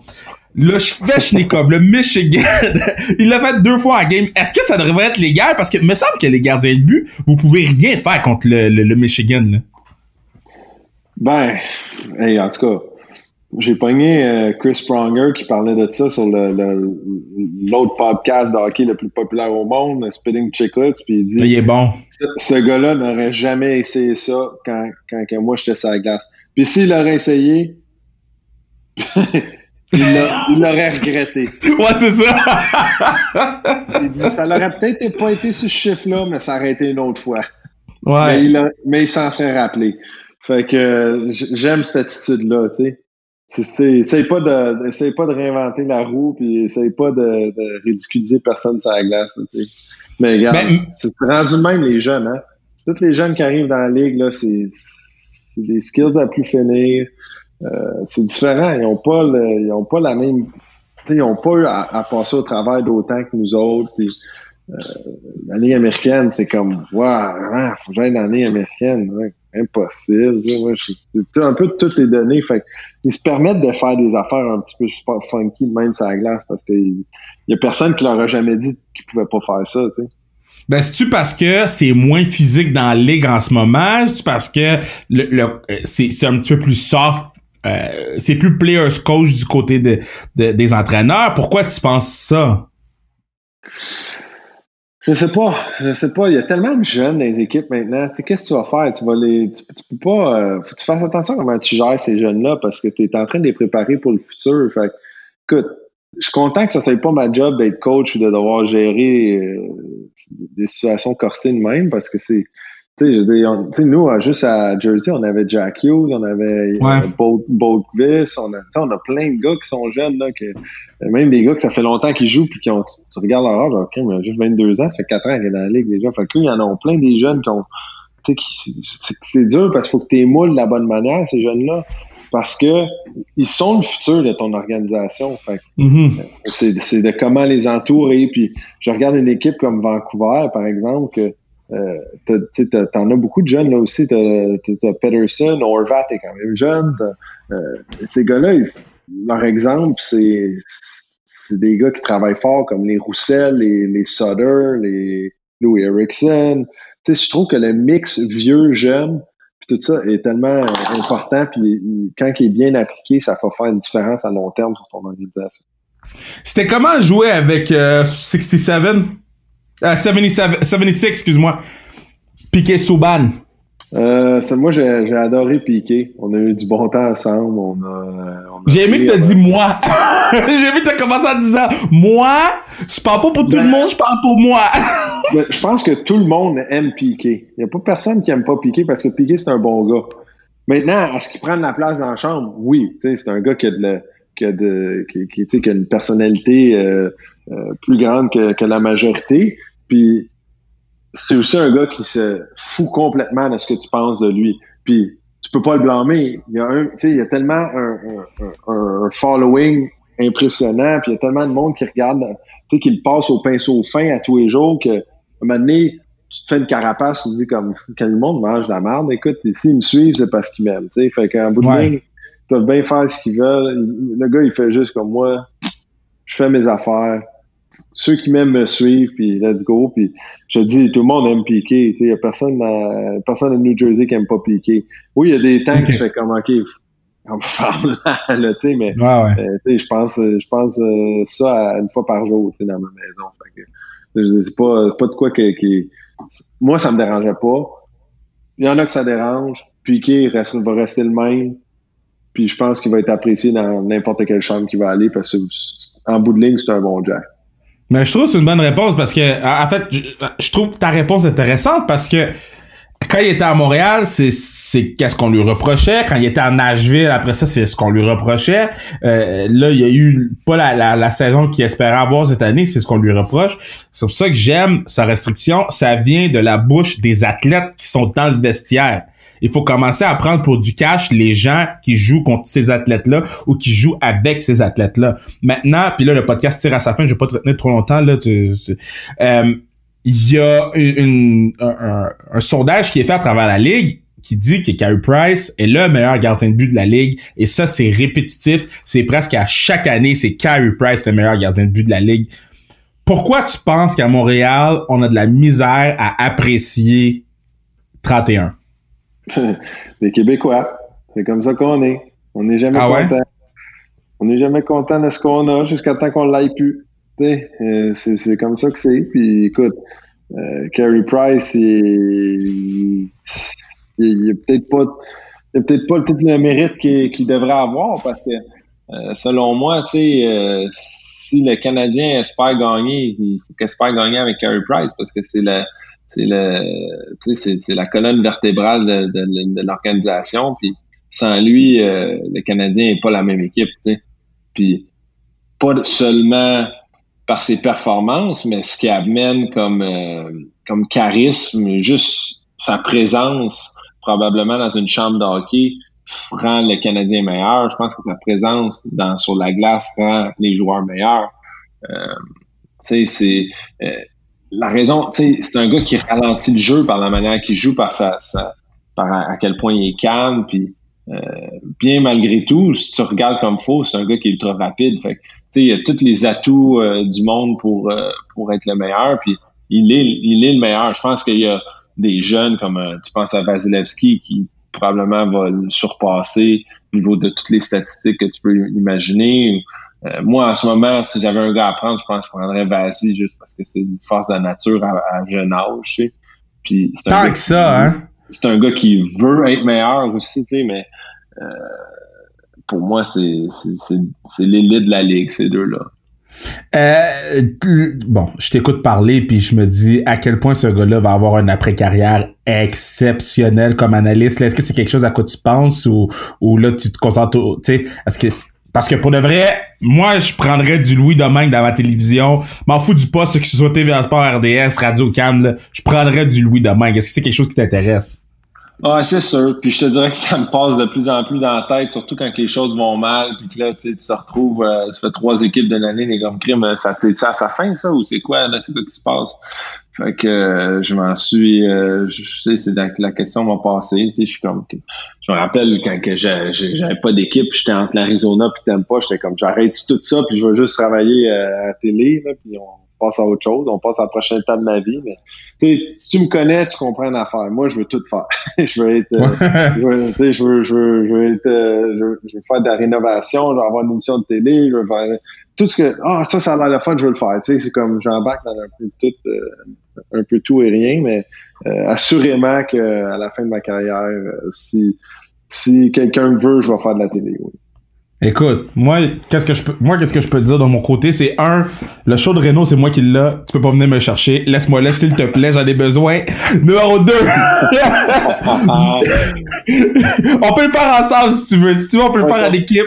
Le Svechnikov, le Michigan, il l'a fait 2 fois en game. Est-ce que ça devrait être légal? Parce que il me semble que les gardiens de but, vous pouvez rien faire contre le Michigan, là. En tout cas, j'ai pogné Chris Pronger qui parlait de ça sur l'autre podcast de hockey le plus populaire au monde, Spitting Chicklets, puis il dit il est bon. Ce gars-là n'aurait jamais essayé ça quand moi j'étais sur la glace. Puis s'il l'aurait essayé, il l'aurait regretté. Ouais, c'est ça. Il dit ça l'aurait peut-être pas été ce chiffre-là, mais ça aurait été une autre fois. Ouais. Mais il s'en serait rappelé. Fait que j'aime cette attitude-là, tu sais. Essaye pas de réinventer la roue, puis essaye pas de ridiculiser personne sur la glace, tu sais. Mais regarde, c'est rendu de même les jeunes, hein. Tous les jeunes qui arrivent dans la ligue, là, c'est des skills à plus finir. C'est différent. Ils ont pas la même, tu sais, ils ont pas eu à passer au travail d'autant que nous autres. Puis, la ligue américaine, c'est comme, wow, faut que j'aille dans la ligue américaine. Ouais, impossible. Moi, j'ai un peu de toutes les données. Fait ils se permettent de faire des affaires un petit peu super funky, même sur la glace, parce qu'il y a personne qui leur a jamais dit qu'ils pouvaient pas faire ça, tu sais. C'est-tu parce que c'est moins physique dans la ligue en ce moment? C'est-tu parce que c'est un petit peu plus soft? C'est plus players coach du côté des entraîneurs? Pourquoi tu penses ça? Je sais pas. Il y a tellement de jeunes dans les équipes maintenant. Tu sais, qu'est-ce que tu vas faire? Tu peux pas. Faut que tu fasses attention à comment tu gères ces jeunes-là parce que tu es en train de les préparer pour le futur. Fait écoute, je suis content que ça soit pas ma job d'être coach ou de devoir gérer des situations corsées de même parce que c'est. Tu sais, nous, juste à Jersey, on avait Jack Hughes, on avait Boldquist, on a plein de gars qui sont jeunes, là, même des gars que ça fait longtemps qu'ils jouent, puis tu regardes leur âge, OK, mais juste 22 ans, ça fait 4 ans qu'il est dans la ligue déjà. Fait qu'il y en a plein des jeunes qui ont, c'est dur parce qu'il faut que tu les moules de la bonne manière, ces jeunes-là, parce que ils sont le futur de ton organisation. Fait c'est de comment les entourer. Puis je regarde une équipe comme Vancouver, par exemple, que t'en as beaucoup de jeunes là aussi. T'as Peterson, Horvat est quand même jeune. Ces gars-là, leur exemple, c'est des gars qui travaillent fort, comme les Roussel, les Sutter, les Louis Erickson. Je trouve que le mix vieux-jeune, puis tout ça est tellement important, puis quand il est bien appliqué, ça va faire une différence à long terme sur ton organisation. C'était comment jouer avec 76, excuse-moi, Piquet Subban? Moi, j'ai adoré Piquet. On a eu du bon temps ensemble. J'ai aimé que t'as dit moi. J'ai aimé que t'as commencé en disant moi. Je parle pas pour tout le monde, je parle pour moi. Je pense que tout le monde aime Piquet. Il n'y a pas personne qui aime pas Piquet parce que Piquet, c'est un bon gars. Maintenant, est-ce qu'il prend de la place dans la chambre? Oui. C'est un gars qui a une personnalité plus grande que la majorité. Puis c'est aussi un gars qui se fout complètement de ce que tu penses de lui. Puis tu peux pas le blâmer. Il y a tellement un following impressionnant, puis il y a tellement de monde qui regarde, qui le passe au pinceau fin à tous les jours, que à un moment donné, tu te fais une carapace, tu te dis comme quand le monde mange de la merde, écoute, s'ils me suivent, c'est parce qu'ils m'aiment. Fait qu'en bout de ligne, ils peuvent bien faire ce qu'ils veulent. Le gars, il fait juste comme moi, je fais mes affaires. Ceux qui m'aiment me suivent, puis let's go. Puis je te dis, tout le monde aime Piquet. Il y a personne de New Jersey qui aime pas Piquet. Oui, il y a des temps que tu fais comme OK, on parle là, tu sais, mais je pense ça une fois par jour, tu sais, dans ma maison. Fait que, c'est pas de quoi qui moi, ça me dérangeait pas. Il y en a que ça dérange. Piquet va rester le même. Puis je pense qu'il va être apprécié dans n'importe quelle chambre qu'il va aller parce que en bout de ligne, c'est un bon Jack. Mais je trouve que c'est une bonne réponse parce que, en fait, je trouve ta réponse intéressante parce que quand il était à Montréal, c'est qu'est-ce qu'on lui reprochait. Quand il était à Nashville, après ça, c'est ce qu'on lui reprochait. Là, il y a eu pas la saison qu'il espérait avoir cette année, c'est ce qu'on lui reproche. C'est pour ça que j'aime sa restriction. Ça vient de la bouche des athlètes qui sont dans le vestiaire. Il faut commencer à prendre pour du cash les gens qui jouent contre ces athlètes-là ou qui jouent avec ces athlètes-là. Maintenant, puis là, le podcast tire à sa fin, je vais pas te retenir trop longtemps, là. Il y a un sondage qui est fait à travers la Ligue qui dit que Carey Price est le meilleur gardien de but de la Ligue. Et ça, c'est répétitif. C'est presque à chaque année, c'est Carey Price le meilleur gardien de but de la Ligue. Pourquoi tu penses qu'à Montréal, on a de la misère à apprécier 31? Les Québécois, c'est comme ça qu'on est. On n'est jamais content. Ouais? On n'est jamais content de ce qu'on a jusqu'à temps qu'on l'aille plus. C'est comme ça que c'est. Puis écoute, Carey Price, il a peut-être pas tout le mérite qu'il devrait avoir parce que selon moi, si le Canadien espère gagner, il faut qu'il espère gagner avec Carey Price parce que c'est la colonne vertébrale de l'organisation. Puis sans lui, le Canadien n'est pas la même équipe. T'sais. Puis pas seulement par ses performances, mais ce qui amène comme charisme, juste sa présence probablement dans une chambre de hockey rend le Canadien meilleur. Je pense que sa présence sur la glace rend les joueurs meilleurs. La raison, c'est un gars qui ralentit le jeu par la manière qu'il joue, par à quel point il est calme, puis bien malgré tout, si tu regardes comme faux, c'est un gars qui est ultra rapide. Fait que, il a tous les atouts du monde pour être le meilleur, puis il est le meilleur. Je pense qu'il y a des jeunes comme tu penses à Vasilevski qui probablement va le surpasser au niveau de toutes les statistiques que tu peux imaginer. Moi, en ce moment, si j'avais un gars à prendre, je pense que je prendrais Vasi juste parce que c'est une force de la nature à jeune âge, tu sais. Puis c'est un gars c'est un gars qui veut être meilleur aussi, tu sais, mais pour moi, c'est l'élite de la Ligue, ces deux-là. Bon, je t'écoute parler puis je me dis à quel point ce gars-là va avoir une après-carrière exceptionnelle comme analyste. Là, est-ce que c'est quelque chose à quoi tu penses ou là tu te concentres, tu sais, est-ce que Parce que pour de vrai, moi, je prendrais du Louis Domingue dans ma télévision. M'en fous du poste, que ce soit TVA Sport, RDS, Radio-Can, là. Je prendrais du Louis Domingue. Est-ce que c'est quelque chose qui t'intéresse? Ah, c'est sûr. Puis je te dirais que ça me passe de plus en plus dans la tête, surtout quand les choses vont mal, puis que là, tu te retrouves, ça fait 3 équipes de l'année, les comme crime, ça t'es-tu à sa fin, ça, ou c'est quoi, là, c'est quoi qui se passe? Fait que je m'en suis, je sais, c'est la question m'a passé, tu sais, je suis comme, je me rappelle quand que j'avais pas d'équipe, j'étais entre l'Arizona puis Tampa, j'étais comme, j'arrête tout ça, puis je vais juste travailler à la télé, là, puis on passe à autre chose, on passe à la prochaine étape de ma vie, mais tu sais, si tu me connais, tu comprends l'affaire. Moi, je veux tout faire. je veux être, je veux faire de la rénovation, je veux avoir une émission de télé, je veux faire tout ce que, ça a l'air le fun, je veux le faire. Tu sais, c'est comme, j'embarque dans un peu tout et rien, mais assurément que à la fin de ma carrière, si quelqu'un me veut, je vais faire de la télé. Oui. Écoute, moi, qu'est-ce que je peux te dire de mon côté, c'est le show de Renault, c'est moi qui l'ai. Tu peux pas venir me chercher. Laisse-moi là, s'il te plaît, j'en ai besoin. Numéro 2. On peut le faire ensemble si tu veux. Si tu veux, on peut le faire à l'équipe.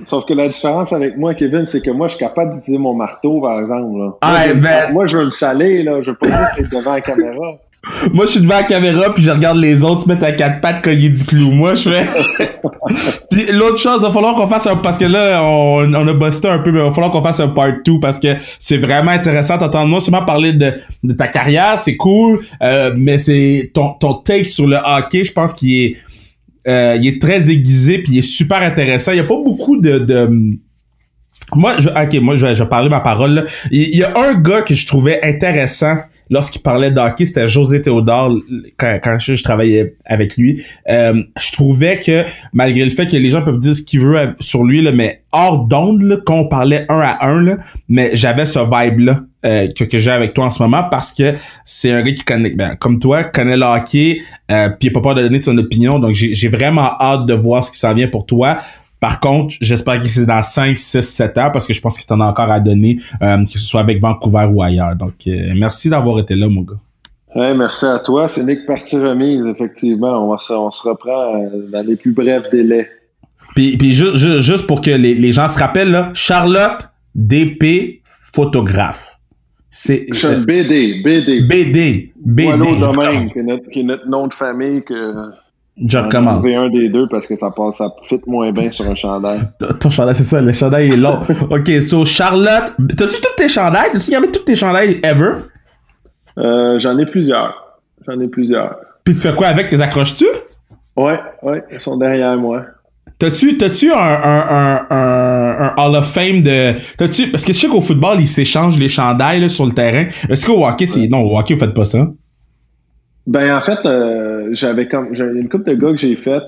Sauf que la différence avec moi, Kevin, c'est que moi, je suis capable d'utiliser mon marteau, par exemple. Là. Moi, je veux me saler, là. Je veux pas juste être devant la caméra. Moi, je suis devant la caméra, puis je regarde les autres se mettre à 4 pattes cogner du clou. Moi, je fais... Puis l'autre chose, il va falloir qu'on fasse parce que là, on a busté un peu, mais il va falloir qu'on fasse un part 2 parce que c'est vraiment intéressant d'entendre non seulement parler de ta carrière, c'est cool, mais c'est ton take sur le hockey, je pense qu'il est très aiguisé, puis il est super intéressant. Il y a pas beaucoup de... Moi, je vais parler ma parole, là. Il y a un gars que je trouvais intéressant lorsqu'il parlait de hockey, c'était José Théodore, quand je travaillais avec lui. Je trouvais que, malgré le fait que les gens peuvent dire ce qu'ils veulent sur lui, là, mais hors d'onde, là, quand on parlait 1 à 1, là, mais j'avais ce vibe-là que j'ai avec toi en ce moment parce que c'est un gars qui connaît, comme toi, connaît le hockey, puis il n'a pas peur de donner son opinion. Donc, j'ai vraiment hâte de voir ce qui s'en vient pour toi. Par contre, j'espère que c'est dans 5, 6, 7 ans parce que je pense que tu en as encore à donner, que ce soit avec Vancouver ou ailleurs. Donc, merci d'avoir été là, mon gars. Ouais, merci à toi. C'est Nick partie remise, effectivement. On se reprend dans les plus brefs délais. Puis juste pour que les gens se rappellent, là, Charlotte DP photographe. C'est BD. Boileau Domingue, qui est notre nom de famille que... Je recommence. On un des deux parce que ça fit moins bien sur un chandail. Ton chandail, c'est ça, le chandail est long. OK, so Charlotte, t'as-tu tous tes chandails? T'as-tu gardé tous tes chandails ever? J'en ai plusieurs. Puis tu fais quoi avec? Les accroches-tu? Ouais, ils sont derrière moi. T'as-tu un Hall of Fame de... Parce que je sais qu'au football, ils s'échangent les chandails là, sur le terrain. Est-ce qu'au hockey, Non, au hockey, vous faites pas ça? Ben en fait, j'avais une couple de gars que j'ai fait.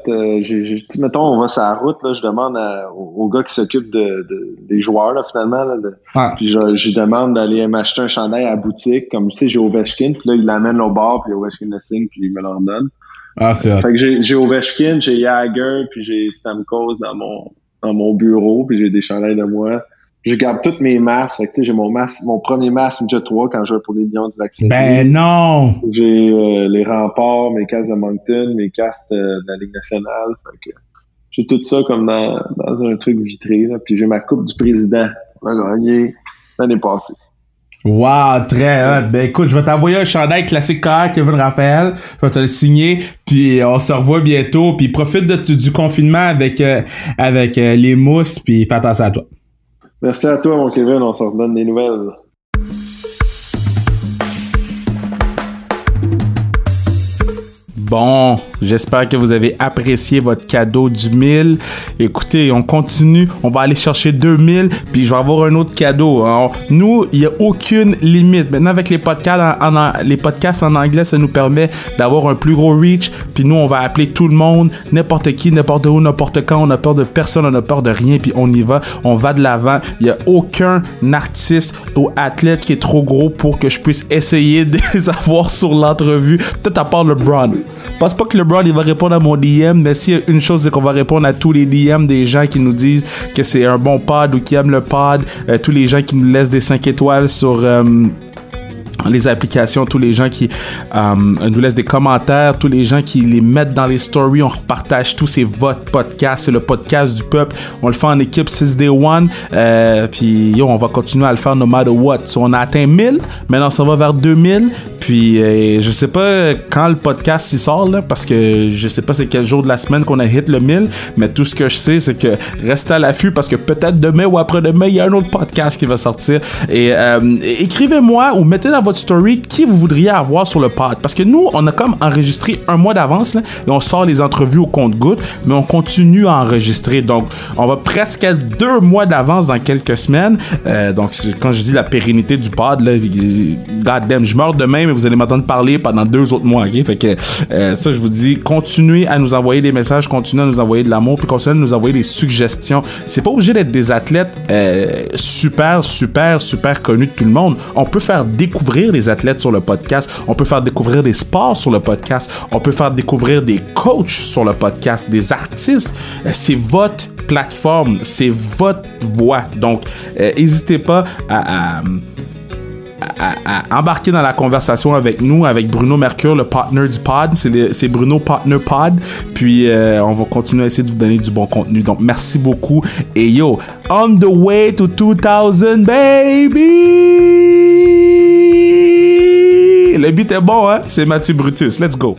Mettons, on va sur la route, là, je demande au gars qui s'occupe des joueurs là, finalement. Là, puis je demande d'aller m'acheter un chandail à la boutique, comme tu sais, j'ai Ovechkin, puis là, il l'amène au bar, puis Ovechkin le signe, puis il me l'en donne. Ah, c'est vrai. Fait que j'ai Ovechkin, j'ai Jagger, puis j'ai Stamkos dans mon bureau, puis j'ai des chandails de moi. Je garde toutes mes masques. Fait que, j'ai mon premier masque Jet 3 quand je jouais pour les Lions du Lac-Saint-Louis. Ben non! J'ai les remparts, mes casques de Moncton, mes casques de la Ligue nationale. Fait que j'ai tout ça comme dans un truc vitré. Là. Puis j'ai ma coupe du président. On a gagné l'année passée. Wow, très hot. Ben écoute, je vais t'envoyer un chandail classique KR Kevin Raphaël. Je vais te le signer. Puis on se revoit bientôt. Puis profite du confinement avec les mousses. Puis fais attention à toi. Merci à toi, mon Kevin. On se redonne des nouvelles. Bon, j'espère que vous avez apprécié votre cadeau du 1000. Écoutez, on continue. On va aller chercher 2000, puis je vais avoir un autre cadeau. Alors, nous, il n'y a aucune limite. Maintenant, avec les podcasts en anglais, ça nous permet d'avoir un plus gros reach. Puis nous, on va appeler tout le monde, n'importe qui, n'importe où, n'importe quand. On n'a peur de personne, on n'a peur de rien, puis on y va. On va de l'avant. Il n'y a aucun artiste ou athlète qui est trop gros pour que je puisse essayer de les avoir sur l'entrevue. Peut-être à part LeBron. Je pense pas que LeBron il va répondre à mon DM, mais s'il y a une chose, c'est qu'on va répondre à tous les DM des gens qui nous disent que c'est un bon pod ou qui aiment le pod, tous les gens qui nous laissent des 5 étoiles sur les applications, tous les gens qui nous laissent des commentaires, tous les gens qui les mettent dans les stories, on repartage tout, c'est votre podcast, c'est le podcast du peuple, on le fait en équipe 6day1, puis on va continuer à le faire no matter what. So, on a atteint 1000, maintenant on s'en va vers 2000, puis je sais pas quand le podcast il sort là, parce que je sais pas c'est quel jour de la semaine qu'on a hit le 1000, mais tout ce que je sais c'est que restez à l'affût parce que peut-être demain ou après-demain il y a un autre podcast qui va sortir, et écrivez-moi ou mettez dans votre story qui vous voudriez avoir sur le pod, parce que nous on a comme enregistré un mois d'avance là, et on sort les entrevues au compte-gouttes, mais on continue à enregistrer, donc on va presque à 2 mois d'avance dans quelques semaines, donc quand je dis la pérennité du pod là, goddamn, je meurs demain mais vous allez m'entendre parler pendant 2 autres mois, ok? Fait que ça je vous dis, continuez à nous envoyer des messages, continuez à nous envoyer de l'amour, puis continuez à nous envoyer des suggestions. C'est pas obligé d'être des athlètes super connus de tout le monde, on peut faire découvrir les athlètes sur le podcast, on peut faire découvrir des sports sur le podcast, on peut faire découvrir des coachs sur le podcast, des artistes. C'est votre plateforme, c'est votre voix, donc n'hésitez pas à embarquer dans la conversation avec nous, avec Bruno Mercure, le partner du pod. C'est Bruno Partner Pod. Puis on va continuer à essayer de vous donner du bon contenu. Donc merci beaucoup. Et yo, on the way to 2000, baby! Le beat est bon, hein? C'est Mathieu Brutus. Let's go!